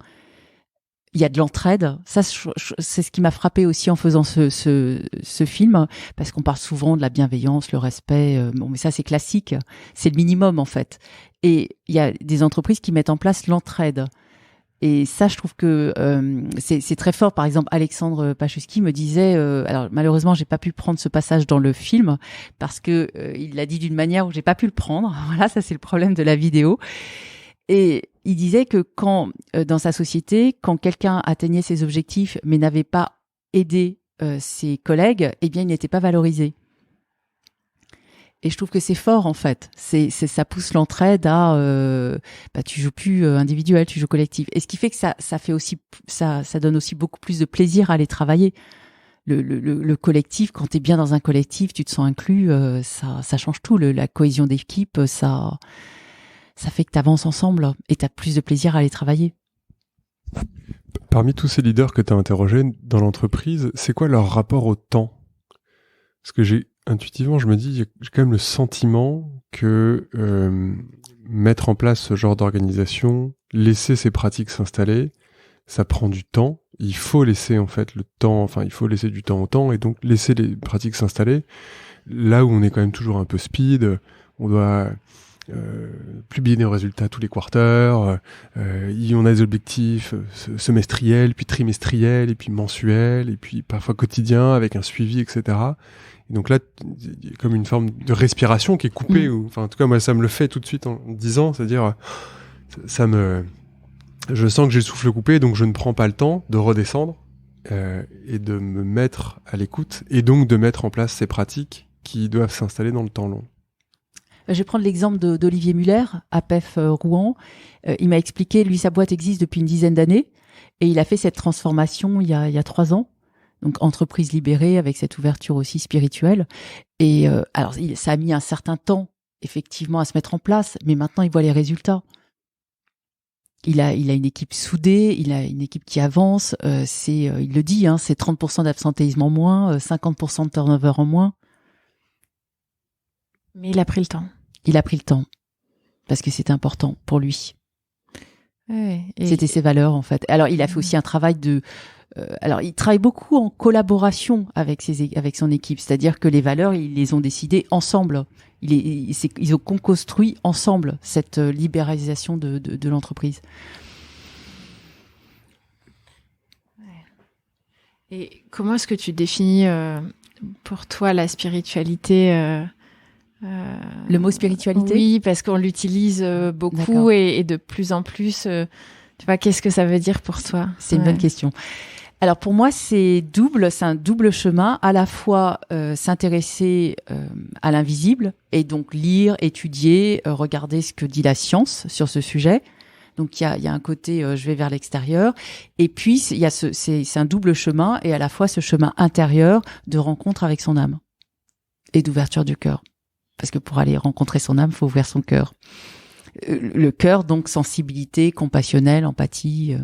Il y a de l'entraide. Ça, c'est ce qui m'a frappé aussi en faisant ce film, parce qu'on parle souvent de la bienveillance, le respect. Bon, mais ça, c'est classique. C'est le minimum, en fait. Et il y a des entreprises qui mettent en place l'entraide. Et ça, je trouve que c'est très fort. Par exemple, Alexandre Pachuski me disait, alors malheureusement, j'ai pas pu prendre ce passage dans le film parce que il l'a dit d'une manière où j'ai pas pu le prendre. Voilà, ça c'est le problème de la vidéo. Et il disait que quand, dans sa société, quand quelqu'un atteignait ses objectifs mais n'avait pas aidé ses collègues, eh bien, il n'était pas valorisé. Et je trouve que c'est fort, en fait. Ça pousse l'entraide à, tu joues plus individuel, tu joues collectif. Et ce qui fait que ça fait aussi, ça donne aussi beaucoup plus de plaisir à aller travailler. Le collectif, quand tu es bien dans un collectif, tu te sens inclus, ça change tout. La cohésion d'équipe, ça fait que tu avances ensemble et tu as plus de plaisir à aller travailler. Parmi tous ces leaders que tu as interrogés dans l'entreprise, c'est quoi leur rapport au temps? Parce que intuitivement, je me dis, j'ai quand même le sentiment que mettre en place ce genre d'organisation, laisser ces pratiques s'installer, ça prend du temps. Il faut laisser en fait le temps, enfin il faut laisser du temps au temps et donc laisser les pratiques s'installer. Là où on est quand même toujours un peu speed, on doit publier des résultats tous les quarters, on a des objectifs semestriels, puis trimestriels, et puis mensuels, et puis parfois quotidiens avec un suivi, etc. Et donc là, il y a comme une forme de respiration qui est coupée, ou, enfin en tout cas moi ça me le fait tout de suite en disant, c'est-à-dire je sens que j'ai le souffle coupé, donc je ne prends pas le temps de redescendre et de me mettre à l'écoute, et donc de mettre en place ces pratiques qui doivent s'installer dans le temps long. Je vais prendre l'exemple d'Olivier Muller, APEF Rouen. Il m'a expliqué, lui, sa boîte existe depuis une dizaine d'années et il a fait cette transformation il y a 3 ans. Donc, entreprise libérée avec cette ouverture aussi spirituelle. Et alors, ça a mis un certain temps, effectivement, à se mettre en place, mais maintenant, il voit les résultats. Il a une équipe soudée, il a une équipe qui avance. Il le dit, c'est 30% d'absentéisme en moins, 50% de turnover en moins. Mais il a pris le temps. Il a pris le temps. Parce que c'était important pour lui. Ouais, c'était ses valeurs, en fait. Alors, il a fait aussi un travail alors, il travaille beaucoup en collaboration avec son équipe. C'est-à-dire que les valeurs, ils les ont décidées ensemble. Ils ont construit ensemble cette libéralisation de l'entreprise. Ouais. Et comment est-ce que tu définis pour toi la spiritualité le mot spiritualité? Oui, parce qu'on l'utilise beaucoup et de plus en plus. Tu vois, qu'est-ce que ça veut dire pour toi? C'est une bonne question. Alors pour moi, c'est un double chemin. À la fois s'intéresser à l'invisible et donc lire, étudier, regarder ce que dit la science sur ce sujet. Donc il y a un côté je vais vers l'extérieur, et puis c'est un double chemin, et à la fois ce chemin intérieur de rencontre avec son âme et d'ouverture du cœur. Parce que pour aller rencontrer son âme, il faut ouvrir son cœur. Le cœur, donc sensibilité, compassionnelle, empathie.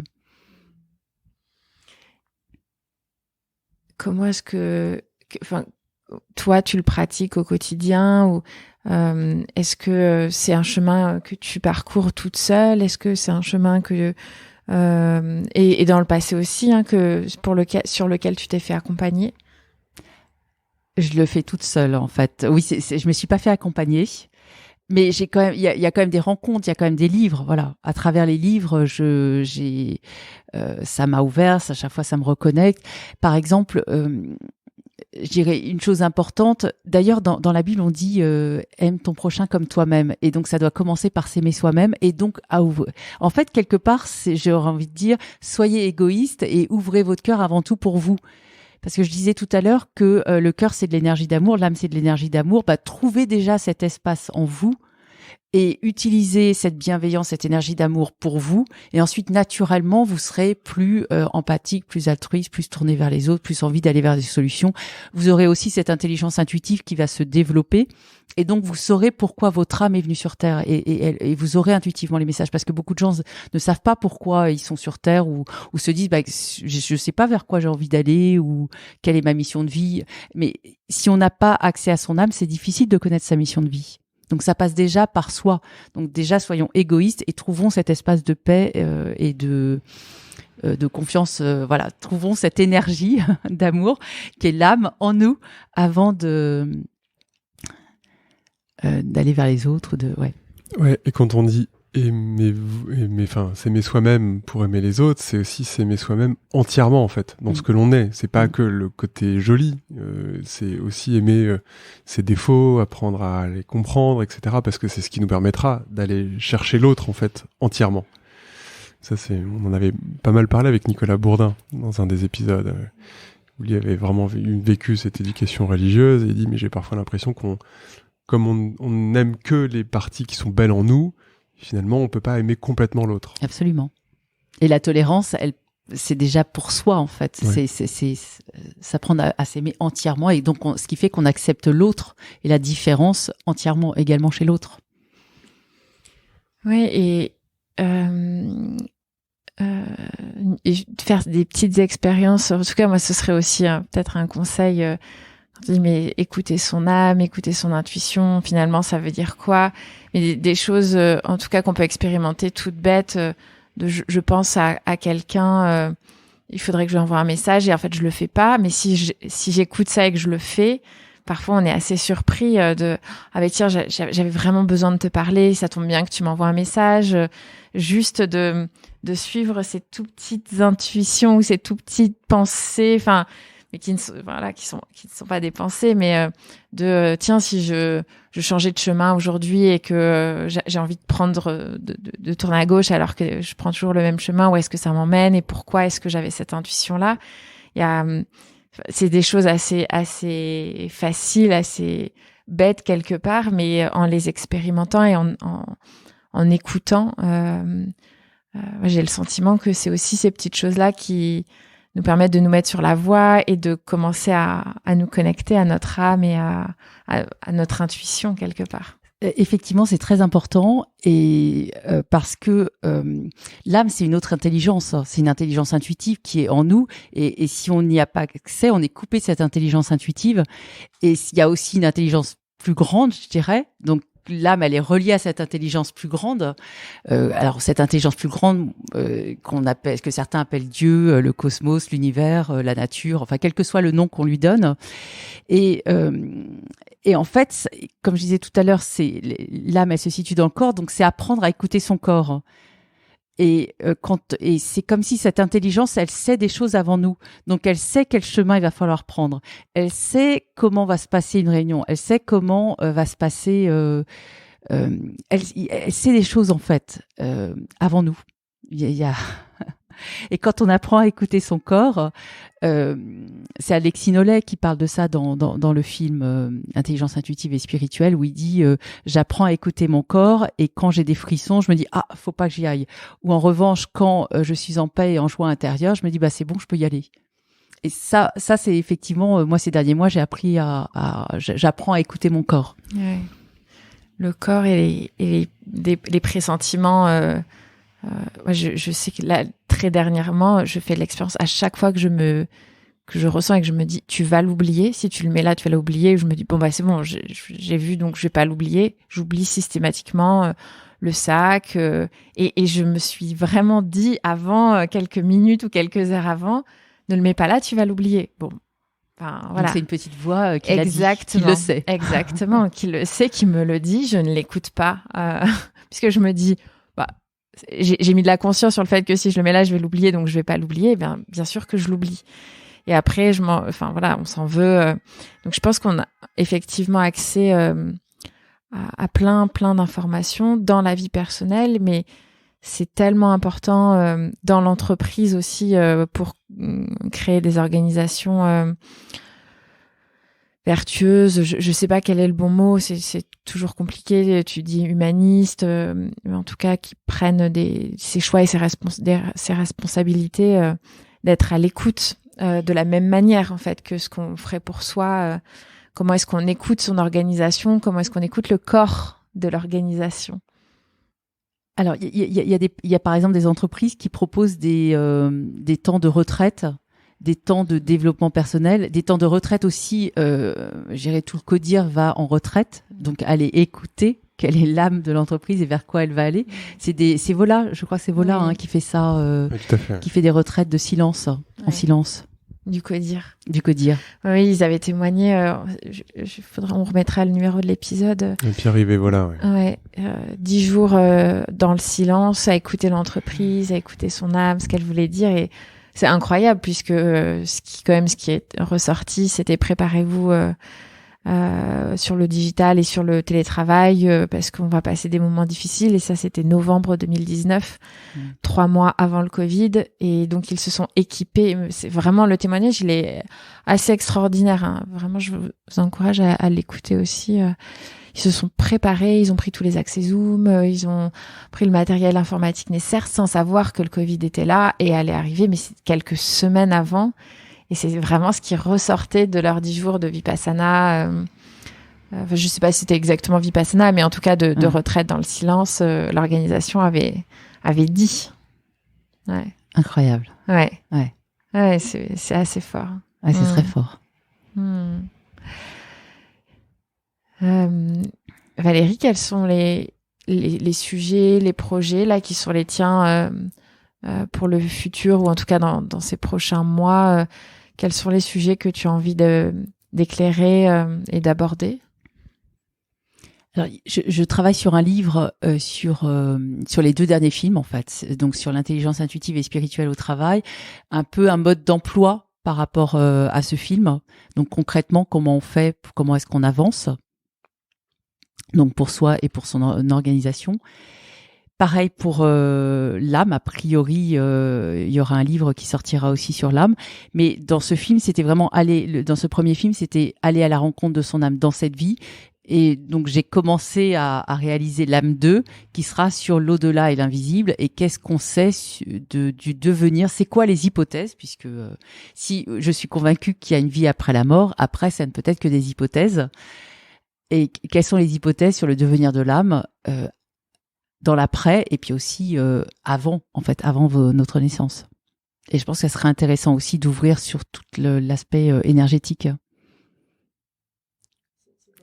Comment est-ce que toi, tu le pratiques au quotidien, ou est-ce que c'est un chemin que tu parcours toute seule? Est-ce que c'est un chemin que et dans le passé aussi, sur lequel tu t'es fait accompagner? Je le fais toute seule, en fait. Oui, je me suis pas fait accompagner, mais il y a quand même des rencontres, il y a quand même des livres, voilà. À travers les livres, ça m'a ouvert, à chaque fois ça me reconnecte. Par exemple, je dirais une chose importante. D'ailleurs, dans la Bible, on dit aime ton prochain comme toi-même, et donc ça doit commencer par s'aimer soi-même, et donc en fait, quelque part, j'aurais envie de dire, soyez égoïste et ouvrez votre cœur avant tout pour vous. Parce que je disais tout à l'heure que le cœur, c'est de l'énergie d'amour, l'âme, c'est de l'énergie d'amour. Trouvez déjà cet espace en vous et utilisez cette bienveillance, cette énergie d'amour pour vous. Et ensuite, naturellement, vous serez plus empathique, plus altruiste, plus tourné vers les autres, plus envie d'aller vers des solutions. Vous aurez aussi cette intelligence intuitive qui va se développer. Et donc, vous saurez pourquoi votre âme est venue sur Terre. Et vous aurez intuitivement les messages. Parce que beaucoup de gens ne savent pas pourquoi ils sont sur Terre ou se disent je ne sais pas vers quoi j'ai envie d'aller ou quelle est ma mission de vie. Mais si on n'a pas accès à son âme, c'est difficile de connaître sa mission de vie. Donc ça passe déjà par soi. Donc déjà, soyons égoïstes et trouvons cet espace de paix et de confiance. Voilà, trouvons cette énergie d'amour qui est l'âme en nous avant d'aller vers les autres. Ouais, et quand on dit s'aimer soi-même pour aimer les autres, c'est aussi s'aimer soi-même entièrement en fait, dans ce que l'on est. C'est pas que le côté joli, c'est aussi aimer ses défauts, apprendre à les comprendre, etc. Parce que c'est ce qui nous permettra d'aller chercher l'autre en fait entièrement. Ça, on en avait pas mal parlé avec Nicolas Bourdin dans un des épisodes où il avait vraiment vécu cette éducation religieuse et il dit mais j'ai parfois l'impression comme on n'aime que les parties qui sont belles en nous, finalement, on peut pas aimer complètement l'autre. Absolument. Et la tolérance, c'est déjà pour soi, en fait. Ouais. C'est s'apprendre à s'aimer entièrement. Et donc, ce qui fait qu'on accepte l'autre et la différence entièrement, également chez l'autre. Oui, et faire des petites expériences. En tout cas, moi, ce serait aussi peut-être un conseil. On dit, mais écouter son âme, écouter son intuition, finalement, ça veut dire quoi? Mais des choses, en tout cas, qu'on peut expérimenter toutes bêtes. Je pense à quelqu'un, il faudrait que je lui envoie un message et en fait, je le fais pas. Mais si j'écoute ça et que je le fais, parfois, on est assez surpris tiens, j'avais vraiment besoin de te parler. Ça tombe bien que tu m'envoies un message. Juste de suivre ces tout petites intuitions ou ces tout petites pensées, enfin, mais qui ne sont pas des pensées, mais tiens, si je changeais de chemin aujourd'hui et que j'ai envie de prendre de tourner à gauche alors que je prends toujours le même chemin, où est-ce que ça m'emmène et pourquoi est-ce que j'avais cette intuition là? C'est des choses assez faciles, assez bêtes quelque part, mais en les expérimentant et en écoutant, j'ai le sentiment que c'est aussi ces petites choses là qui nous permettent de nous mettre sur la voie et de commencer à nous connecter à notre âme et à notre intuition quelque part. Effectivement, c'est très important et parce que l'âme, c'est une autre intelligence, c'est une intelligence intuitive qui est en nous et si on n'y a pas accès, on est coupé de cette intelligence intuitive et il y a aussi une intelligence plus grande, je dirais, donc l'âme, elle est reliée à cette intelligence plus grande. Alors cette intelligence plus grande que certains appellent Dieu, le cosmos, l'univers, la nature, enfin quel que soit le nom qu'on lui donne. Et en fait, comme je disais tout à l'heure, l'âme, elle se situe dans le corps, donc c'est apprendre à écouter son corps. Et c'est comme si cette intelligence, elle sait des choses avant nous. Donc, elle sait quel chemin il va falloir prendre. Elle sait comment va se passer une réunion. Elle sait comment va se passer. Elle sait des choses en fait avant nous. Et quand on apprend à écouter son corps, c'est Alexis Nollet qui parle de ça dans le film Intelligence intuitive et spirituelle, où il dit j'apprends à écouter mon corps et quand j'ai des frissons, je me dis faut pas que j'y aille. Ou en revanche, quand je suis en paix et en joie intérieure, je me dis c'est bon, je peux y aller. Et ça c'est effectivement moi ces derniers mois j'ai appris j'apprends à écouter mon corps. Ouais. Le corps et les pressentiments. Moi, je sais que là, très dernièrement, je fais l'expérience à chaque fois que je ressens et que je me dis, tu vas l'oublier. Si tu le mets là, tu vas l'oublier. Je me dis, c'est bon, j'ai vu, donc je vais pas l'oublier. J'oublie systématiquement le sac. Et je me suis vraiment dit avant, quelques minutes ou quelques heures avant, ne le mets pas là, tu vas l'oublier. Bon. Enfin, voilà. Donc c'est une petite voix qui l'a dit, qui le sait. Exactement, qui le sait, qui me le dit. Je ne l'écoute pas. Puisque je me dis, j'ai mis de la conscience sur le fait que si je le mets là, je vais l'oublier, donc je vais pas l'oublier. Bien sûr que je l'oublie. Et après, on s'en veut. Donc je pense qu'on a effectivement accès à plein d'informations dans la vie personnelle, mais c'est tellement important dans l'entreprise aussi pour créer des organisations vertueuses. Je sais pas quel est le bon mot. C'est toujours compliqué. Tu dis humaniste, mais en tout cas qui prennent ses choix et ses responsabilités, d'être à l'écoute de la même manière en fait que ce qu'on ferait pour soi. Comment est-ce qu'on écoute son organisation? Comment est-ce qu'on écoute le corps de l'organisation? Alors, il y a par exemple des entreprises qui proposent des temps de retraite, des temps de développement personnel, des temps de retraite aussi. Je dirais tout le CODIR va en retraite, donc aller écouter quelle est l'âme de l'entreprise et vers quoi elle va aller. C'est Vola, je crois que c'est Vola qui fait ça, Oui, tout à fait. qui fait des retraites de silence, en silence. Du CODIR. Oui, ils avaient témoigné. On remettra le numéro de l'épisode. Et Pierre-Yves, voilà. 10 jours dans le silence, à écouter l'entreprise, à écouter son âme, ce qu'elle voulait dire. Et c'est incroyable puisque ce qui est ressorti, c'était préparez-vous sur le digital et sur le télétravail parce qu'on va passer des moments difficiles. Et ça, c'était novembre 2019, 3 mois avant le Covid. Et donc, ils se sont équipés. C'est vraiment, le témoignage, il est assez extraordinaire. Hein. Vraiment, je vous encourage à l'écouter aussi. Ils se sont préparés, ils ont pris tous les accès Zoom, ils ont pris le matériel informatique nécessaire sans savoir que le Covid était là et allait arriver, mais c'est quelques semaines avant. Et c'est vraiment ce qui ressortait de leurs 10 jours de Vipassana. Je sais pas si c'était exactement Vipassana, mais en tout cas de retraite dans le silence, l'organisation avait dit. Ouais. Incroyable. Ouais, c'est assez fort. Ouais, c'est très fort. Valérie, quels sont les sujets, les projets là qui sont les tiens pour le futur ou en tout cas dans ces prochains mois? Quels sont les sujets que tu as envie d'éclairer et d'aborder? Alors, je travaille sur un livre sur les 2 derniers films en fait, donc sur l'intelligence intuitive et spirituelle au travail, un peu un mode d'emploi par rapport à ce film. Donc concrètement, comment on fait, comment est-ce qu'on avance, donc pour soi et pour son organisation. Pareil pour l'âme, a priori, il y aura un livre qui sortira aussi sur l'âme. Mais dans ce film, c'était vraiment dans ce premier film, c'était aller à la rencontre de son âme dans cette vie. Et donc, j'ai commencé à réaliser l'âme 2, qui sera sur l'au-delà et l'invisible. Et qu'est-ce qu'on sait du devenir? C'est quoi les hypothèses? Puisque si je suis convaincue qu'il y a une vie après la mort, après, ça ne peut être que des hypothèses. Et quelles sont les hypothèses sur le devenir de l'âme dans l'après et puis aussi avant notre naissance. Et je pense que ça serait intéressant aussi d'ouvrir sur tout l'aspect énergétique.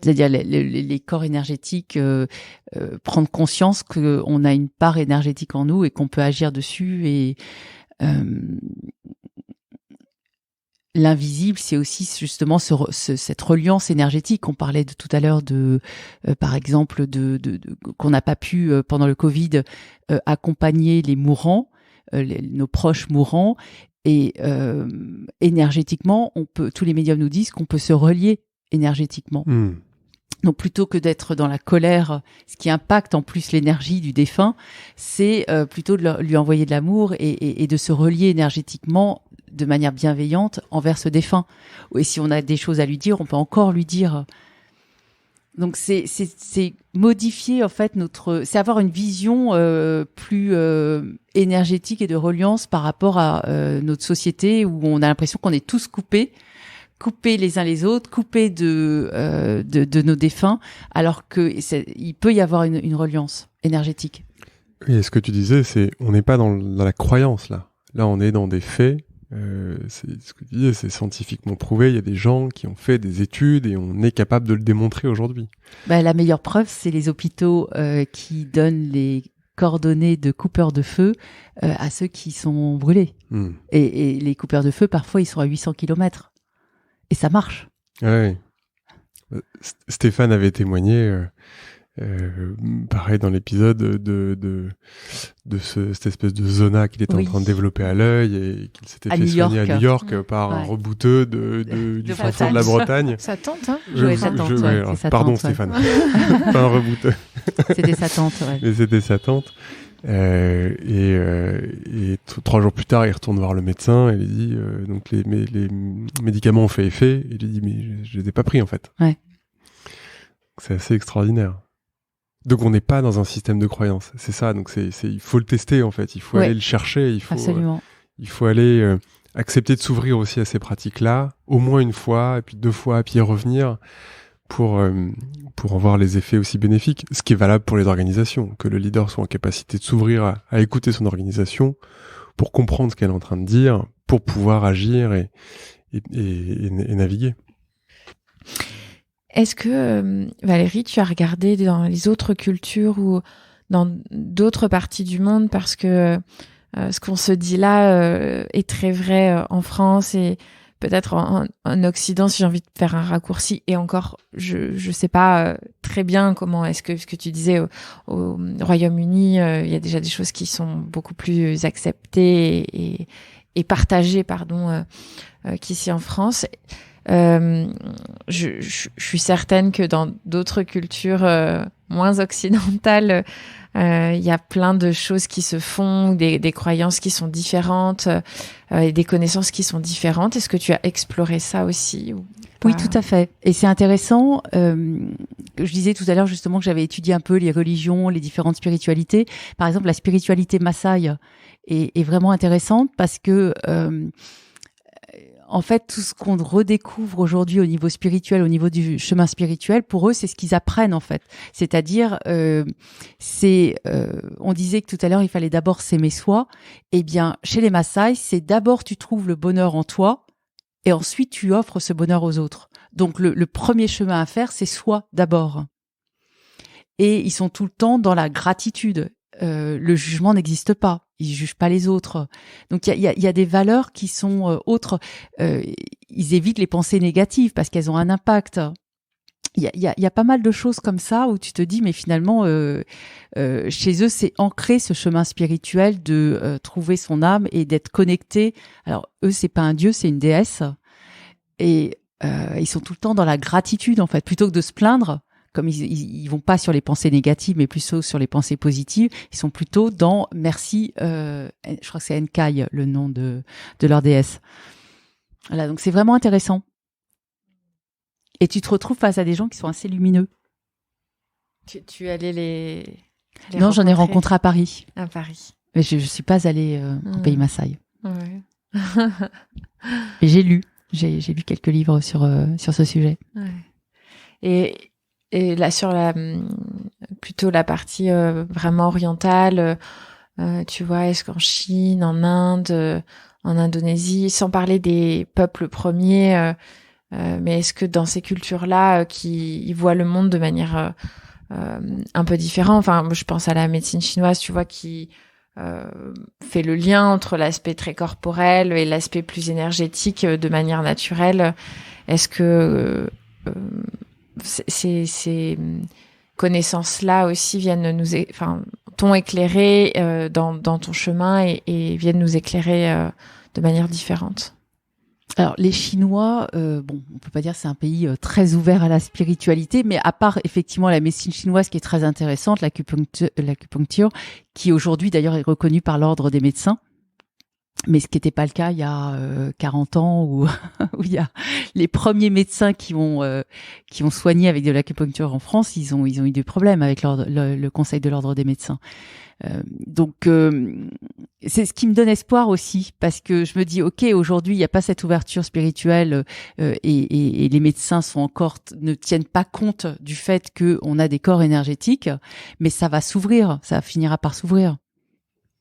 C'est-à-dire les corps énergétiques, prendre conscience qu'on a une part énergétique en nous et qu'on peut agir dessus. Et l'invisible, c'est aussi justement cette reliance énergétique. On parlait tout à l'heure par exemple, qu'on n'a pas pu pendant le Covid accompagner les mourants, nos proches mourants, et énergétiquement, tous les médiums nous disent qu'on peut se relier énergétiquement. Donc plutôt que d'être dans la colère, ce qui impacte en plus l'énergie du défunt, c'est plutôt de lui envoyer de l'amour et de se relier énergétiquement de manière bienveillante envers ce défunt. Et si on a des choses à lui dire, on peut encore lui dire. Donc c'est modifier en fait c'est avoir une vision plus énergétique et de reliance par rapport à notre société où on a l'impression qu'on est tous coupés les uns les autres, coupés de nos défunts, alors que il peut y avoir une reliance énergétique. Et ce que tu disais, on n'est pas dans la croyance là. Là, on est dans des faits. C'est ce que tu disais, c'est scientifiquement prouvé. Il y a des gens qui ont fait des études et on est capable de le démontrer aujourd'hui. La meilleure preuve, c'est les hôpitaux qui donnent les coordonnées de coupeurs de feu à ceux qui sont brûlés. Et les coupeurs de feu, parfois, ils sont à 800 km. Et ça marche. Ouais. Stéphane avait témoigné, pareil dans l'épisode de cette espèce de zona qu'il était en train de développer à l'œil et qu'il s'était fait soigner à New York par un rebouteux du fin fond de la Bretagne. Sa tante, hein? Sa tante, pardon, Stéphane. Pas un rebouteux. C'était sa tante, ouais. Mais c'était sa tante. Et 3 jours plus tard, il retourne voir le médecin et il dit donc les médicaments ont fait effet. Il lui dit mais je les ai pas pris en fait. Ouais. C'est assez extraordinaire. Donc on n'est pas dans un système de croyance, c'est ça. Donc il faut le tester en fait. Il faut aller le chercher. Absolument. Il faut aller accepter de s'ouvrir aussi à ces pratiques-là, au moins une fois, et puis 2 fois, et puis y revenir pour en voir les effets aussi bénéfiques. Ce qui est valable pour les organisations, que le leader soit en capacité de s'ouvrir à écouter son organisation pour comprendre ce qu'elle est en train de dire, pour pouvoir agir et naviguer. Est-ce que, Valérie, tu as regardé dans les autres cultures ou dans d'autres parties du monde, parce que ce qu'on se dit là est très vrai en France et peut-être en Occident, si j'ai envie de faire un raccourci. Et encore, je sais pas très bien comment est-ce que ce que tu disais au Royaume-Uni, il y a déjà des choses qui sont beaucoup plus acceptées et partagées, qu'ici en France. Je suis certaine que dans d'autres cultures moins occidentales, il y a plein de choses qui se font, des croyances qui sont différentes et des connaissances qui sont différentes. Est-ce que tu as exploré ça aussi ou pas? Oui, tout à fait. Et c'est intéressant. Je disais tout à l'heure justement que j'avais étudié un peu les religions, les différentes spiritualités. Par exemple, la spiritualité Maasai est vraiment intéressante parce que en fait, tout ce qu'on redécouvre aujourd'hui au niveau spirituel, au niveau du chemin spirituel, pour eux, c'est ce qu'ils apprennent en fait. C'est-à-dire, on disait que tout à l'heure, il fallait d'abord s'aimer soi. Eh bien, chez les Maasai, c'est d'abord tu trouves le bonheur en toi et ensuite tu offres ce bonheur aux autres. Donc, le premier chemin à faire, c'est soi d'abord. Et ils sont tout le temps dans la gratitude. Le jugement n'existe pas. Ils jugent pas les autres. Donc il y a des valeurs qui sont autres. Ils évitent les pensées négatives parce qu'elles ont un impact. Il y a pas mal de choses comme ça où tu te dis mais finalement chez eux c'est ancré ce chemin spirituel de trouver son âme et d'être connecté. Alors eux c'est pas un dieu, c'est une déesse et ils sont tout le temps dans la gratitude en fait plutôt que de se plaindre. Comme ils vont pas sur les pensées négatives, mais plutôt sur les pensées positives, ils sont plutôt dans merci. Je crois que c'est Enkai, le nom de leur déesse. Voilà, donc c'est vraiment intéressant. Et tu te retrouves face à des gens qui sont assez lumineux. Tu es allée les non, j'en ai rencontré à Paris. À Paris. Mais je suis pas allée au pays Maasai. Ouais. Mais j'ai lu quelques livres sur ce sujet. Ouais. Et là, sur plutôt la partie vraiment orientale, tu vois, est-ce qu'en Chine, en Inde, en Indonésie, sans parler des peuples premiers, mais est-ce que dans ces cultures-là, ils voient le monde de manière un peu différente? Enfin, je pense à la médecine chinoise, tu vois, qui fait le lien entre l'aspect très corporel et l'aspect plus énergétique de manière naturelle. Est-ce que ces connaissances-là aussi viennent t'ont éclairé dans ton chemin et viennent nous éclairer de manière différente? Alors les Chinois, on peut pas dire que c'est un pays très ouvert à la spiritualité, mais à part effectivement la médecine chinoise qui est très intéressante, l'acupuncture, qui aujourd'hui d'ailleurs est reconnue par l'ordre des médecins. Mais ce qui n'était pas le cas il y a 40 ans où il y a les premiers médecins qui ont soigné avec de l'acupuncture en France, ils ont eu des problèmes avec le conseil de l'ordre des médecins. Donc c'est ce qui me donne espoir aussi parce que je me dis ok, aujourd'hui il n'y a pas cette ouverture spirituelle et les médecins ne tiennent pas compte du fait que on a des corps énergétiques, mais ça va s'ouvrir, ça finira par s'ouvrir.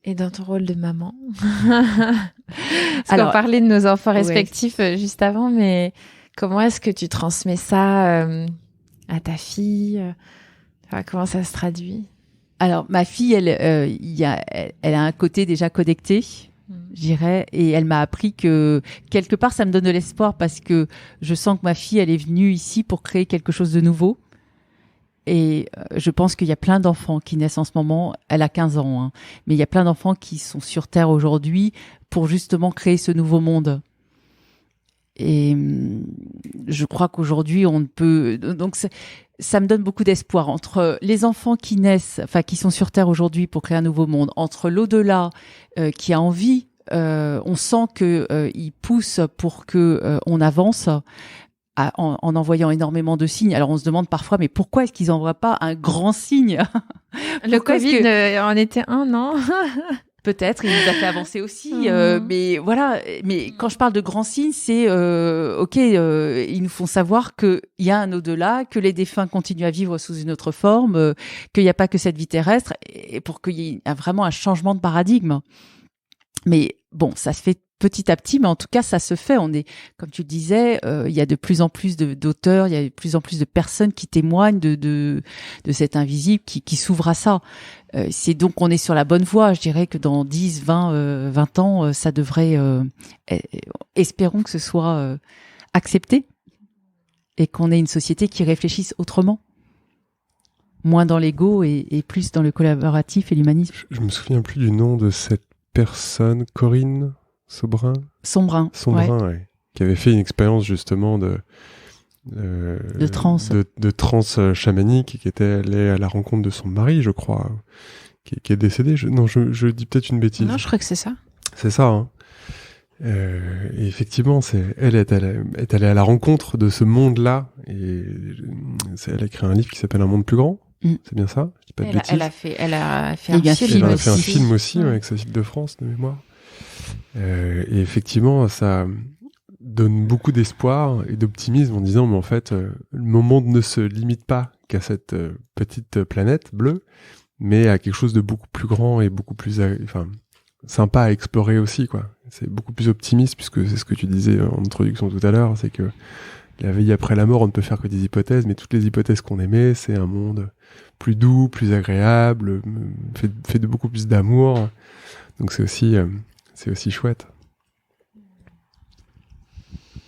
Et dans ton rôle de maman, on parlait de nos enfants respectifs juste avant, mais comment est-ce que tu transmets ça à ta fille? Comment ça se traduit? Alors ma fille, elle a un côté déjà connecté, je dirais, et elle m'a appris que quelque part ça me donne de l'espoir parce que je sens que ma fille, elle est venue ici pour créer quelque chose de nouveau. Et je pense qu'il y a plein d'enfants qui naissent en ce moment, elle a 15 ans, hein, mais il y a plein d'enfants qui sont sur Terre aujourd'hui pour justement créer ce nouveau monde. Et je crois qu'aujourd'hui, on ne peut... Donc, ça me donne beaucoup d'espoir entre les enfants qui naissent, enfin, qui sont sur Terre aujourd'hui pour créer un nouveau monde, entre l'au-delà qui a envie, on sent qu'il pousse pour que on avance en envoyant énormément de signes. Alors, on se demande parfois, mais pourquoi est-ce qu'ils n'envoient pas un grand signe? Le Covid en était un, non? Peut-être, il nous a fait avancer aussi, mais voilà. Mais quand je parle de grands signes, c'est ils nous font savoir qu'il y a un au-delà, que les défunts continuent à vivre sous une autre forme, qu'il n'y a pas que cette vie terrestre, et pour qu'il y ait vraiment un changement de paradigme. Mais bon, ça se fait petit à petit, mais en tout cas, ça se fait. On est, comme tu le disais, il y a de plus en plus d'auteurs, il y a de plus en plus de personnes qui témoignent de cet invisible qui s'ouvre à ça. C'est donc, on est sur la bonne voie. Je dirais que dans 10, 20 ans, ça devrait, espérons que ce soit accepté et qu'on ait une société qui réfléchisse autrement. Moins dans l'ego et plus dans le collaboratif et l'humanisme. Je me souviens plus du nom de cette personne, Corinne Sombrin, ouais. qui avait fait une expérience justement de transe. De transe chamanique, qui était allée à la rencontre de son mari, je crois, qui est décédé. Je dis peut-être une bêtise. Non, je crois que c'est ça. C'est ça, hein. Et effectivement, elle est allée à la rencontre de ce monde-là, et elle a écrit un livre qui s'appelle Un monde plus grand. C'est bien ça? Je dis pas de bêtises. Elle a fait un film aussi avec Cécile de France, de mémoire. Et effectivement, ça donne beaucoup d'espoir et d'optimisme en disant, mais en fait, le monde ne se limite pas qu'à cette petite planète bleue, mais à quelque chose de beaucoup plus grand et beaucoup plus, sympa à explorer aussi, quoi. C'est beaucoup plus optimiste, puisque c'est ce que tu disais en introduction tout à l'heure, c'est que la vie après la mort, on ne peut faire que des hypothèses, mais toutes les hypothèses qu'on émet, c'est un monde plus doux, plus agréable, fait de beaucoup plus d'amour. Donc c'est aussi chouette.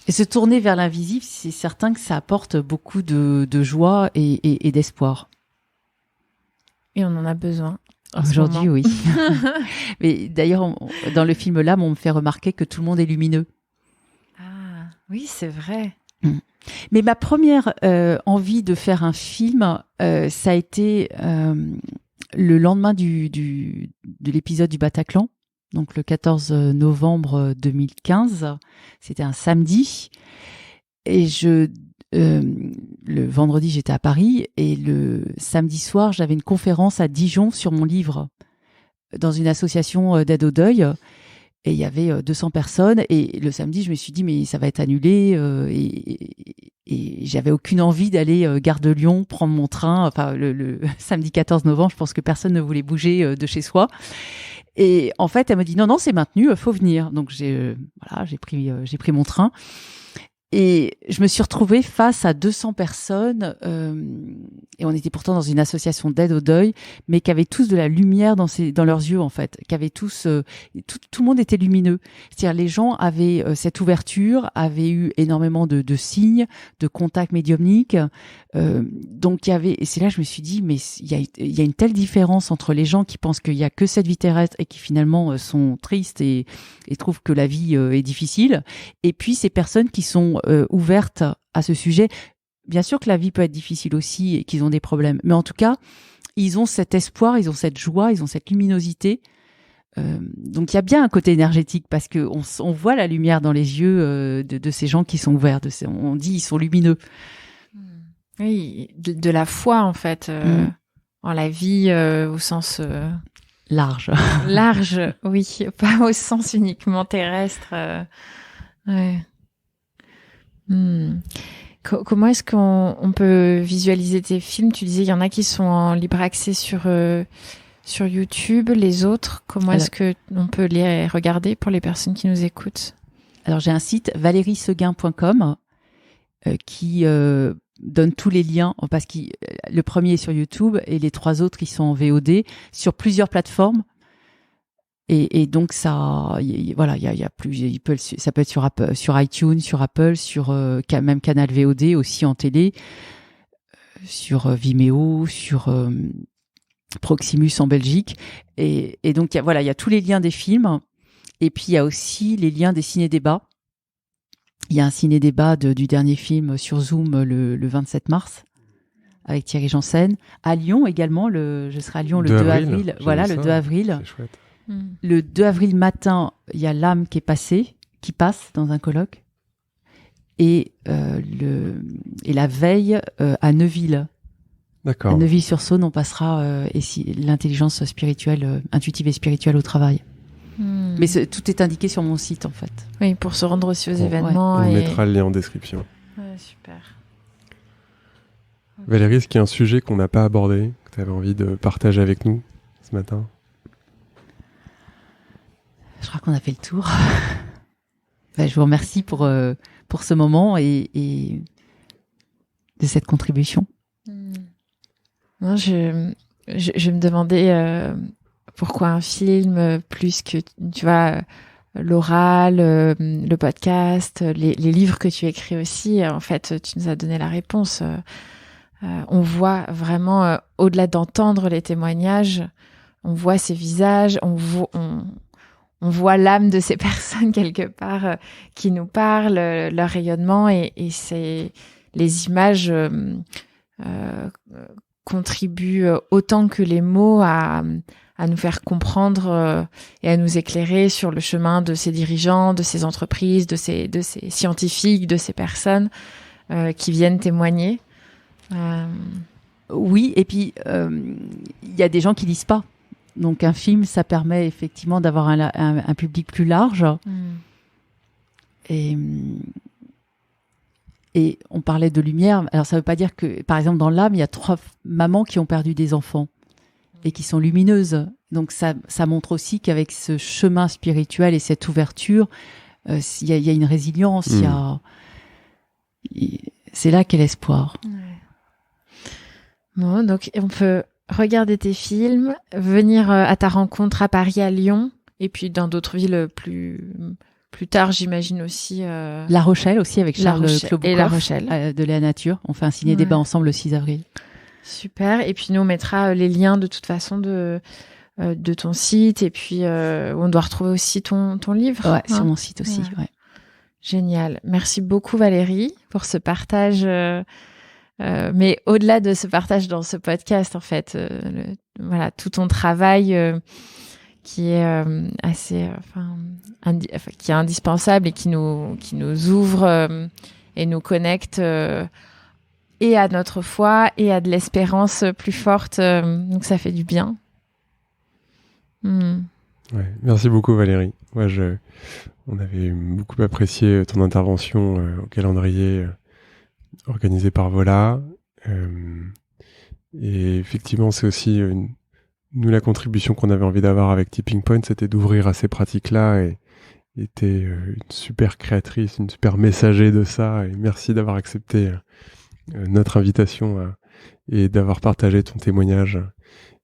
Et se tourner vers l'invisible, c'est certain que ça apporte beaucoup de joie et d'espoir. Et on en a besoin. Aujourd'hui, oui. Mais d'ailleurs, dans le film L'âme, on me fait remarquer que tout le monde est lumineux. Ah, oui, c'est vrai. Mais ma première envie de faire un film, ça a été le lendemain de l'épisode du Bataclan, donc le 14 novembre 2015. C'était un samedi. Et le vendredi, j'étais à Paris. Et le samedi soir, j'avais une conférence à Dijon sur mon livre, dans une association d'aide au deuil. Et il y avait 200 personnes. Et le samedi, je me suis dit, mais ça va être annulé. Et j'avais aucune envie d'aller gare de Lyon, prendre mon train. Enfin, le samedi 14 novembre, je pense que personne ne voulait bouger de chez soi. Et en fait, elle me dit, non, c'est maintenu, faut venir. Donc, j'ai pris mon train. Et je me suis retrouvée face à 200 personnes, et on était pourtant dans une association d'aide au deuil, mais qui avaient tous de la lumière dans leurs yeux, en fait, qui avaient tous, tout le monde était lumineux. C'est-à-dire, les gens avaient cette ouverture, avaient eu énormément de signes, de contacts médiumniques. Donc, et c'est là que je me suis dit, mais il y a une telle différence entre les gens qui pensent qu'il y a que cette vie terrestre et qui finalement sont tristes et trouvent que la vie est difficile, et puis ces personnes qui sont ouvertes à ce sujet. Bien sûr que la vie peut être difficile aussi et qu'ils ont des problèmes, mais en tout cas, ils ont cet espoir, ils ont cette joie, ils ont cette luminosité. Donc il y a bien un côté énergétique, parce que on voit la lumière dans les yeux de ces gens qui sont ouverts. On dit ils sont lumineux. Oui, de la foi en fait, en la vie au sens large. Large, oui, pas au sens uniquement terrestre. Ouais. Comment est-ce qu'on peut visualiser tes films? Tu disais il y en a qui sont en libre accès sur YouTube, les autres, comment est-ce qu'on peut les regarder pour les personnes qui nous écoutent? Alors j'ai un site valérieseguin.com qui donne tous les liens, parce que le premier est sur YouTube et les 3 autres ils sont en VOD sur plusieurs plateformes. Et donc ça, voilà, il y a plus, ça peut être sur iTunes, sur Apple, sur même Canal VOD aussi en télé, sur Vimeo, sur Proximus en Belgique. Et donc il y a tous les liens des films, et puis il y a aussi les liens des ciné-débats. Il y a un ciné-débat du dernier film sur Zoom le 27 mars avec Thierry Janssen. À Lyon également, je serai à Lyon le 2 avril. Voilà, le 2 avril. C'est chouette. Le 2 avril matin, il y a L'âme qui passe dans un colloque. Et la veille à Neuville. D'accord. À Neuville-sur-Saône, on passera l'intelligence spirituelle, intuitive et spirituelle au travail. Mais tout est indiqué sur mon site, en fait. Oui, pour se rendre aussi aux événements. On mettra le lien en description. Ouais, super. Valérie, est-ce qu'il y a un sujet qu'on n'a pas abordé, que tu avais envie de partager avec nous ce matin? Je crois qu'on a fait le tour. Je vous remercie pour ce moment et de cette contribution. Non, je me demandais pourquoi un film plus que, tu vois, l'oral, le podcast, les livres que tu écris aussi. En fait, tu nous as donné la réponse. On voit vraiment, au-delà d'entendre les témoignages, on voit ces visages, on voit l'âme de ces personnes quelque part qui nous parlent, leur rayonnement et c'est les images contribuent autant que les mots à nous faire comprendre et à nous éclairer sur le chemin de ces dirigeants, de ces entreprises, de ces scientifiques, de ces personnes qui viennent témoigner. Oui, et puis il y a des gens qui lisent pas. Donc un film, ça permet effectivement d'avoir un public plus large. Et on parlait de lumière. Alors ça veut pas dire que, par exemple, dans l'âme, il y a 3 mamans qui ont perdu des enfants et qui sont lumineuses. Donc ça montre aussi qu'avec ce chemin spirituel et cette ouverture, il y a une résilience. C'est là qu'est l'espoir. Ouais. Bon, donc on peut regarder tes films, venir à ta rencontre à Paris, à Lyon, et puis dans d'autres villes plus tard, j'imagine aussi. La Rochelle aussi, avec Charles Klobuchar. Et La Rochelle. De Léa Nature. On fait un ciné-débat ensemble le 6 avril. Super. Et puis nous, on mettra les liens de toute façon de ton site. Et puis, on doit retrouver aussi ton livre. Ouais, sur mon site aussi. Ouais. Génial. Merci beaucoup, Valérie, pour ce partage. Mais au-delà de ce partage dans ce podcast, en fait, voilà, tout ton travail qui est assez, qui est indispensable et qui nous ouvre et nous connecte et à notre foi et à de l'espérance plus forte. Donc ça fait du bien. Ouais, merci beaucoup, Valérie. On avait beaucoup apprécié ton intervention au calendrier organisé par Vola. Et effectivement, c'est aussi nous la contribution qu'on avait envie d'avoir avec Tipping Point, c'était d'ouvrir à ces pratiques-là et t'es une super créatrice, une super messager de ça. Et merci d'avoir accepté notre invitation et d'avoir partagé ton témoignage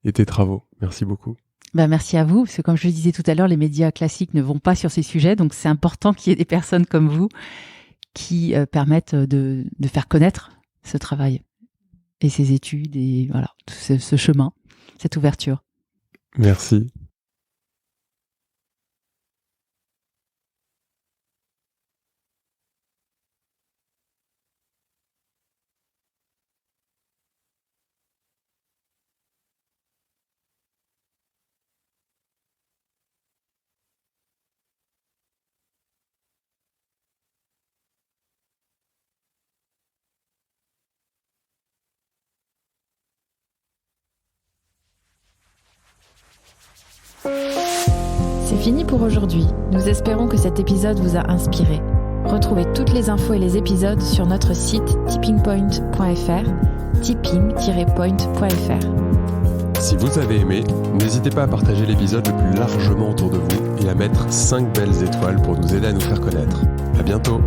et tes travaux. Merci beaucoup. Merci à vous, parce que comme je le disais tout à l'heure, les médias classiques ne vont pas sur ces sujets, donc c'est important qu'il y ait des personnes comme vous qui permettent de faire connaître ce travail et ces études et voilà, tout ce chemin, cette ouverture. Merci. C'est fini pour aujourd'hui. Nous espérons que cet épisode vous a inspiré. Retrouvez toutes les infos et les épisodes sur notre site tippingpoint.fr, tipping-point.fr. Si vous avez aimé, n'hésitez pas à partager l'épisode le plus largement autour de vous et à mettre 5 belles étoiles pour nous aider à nous faire connaître. À bientôt!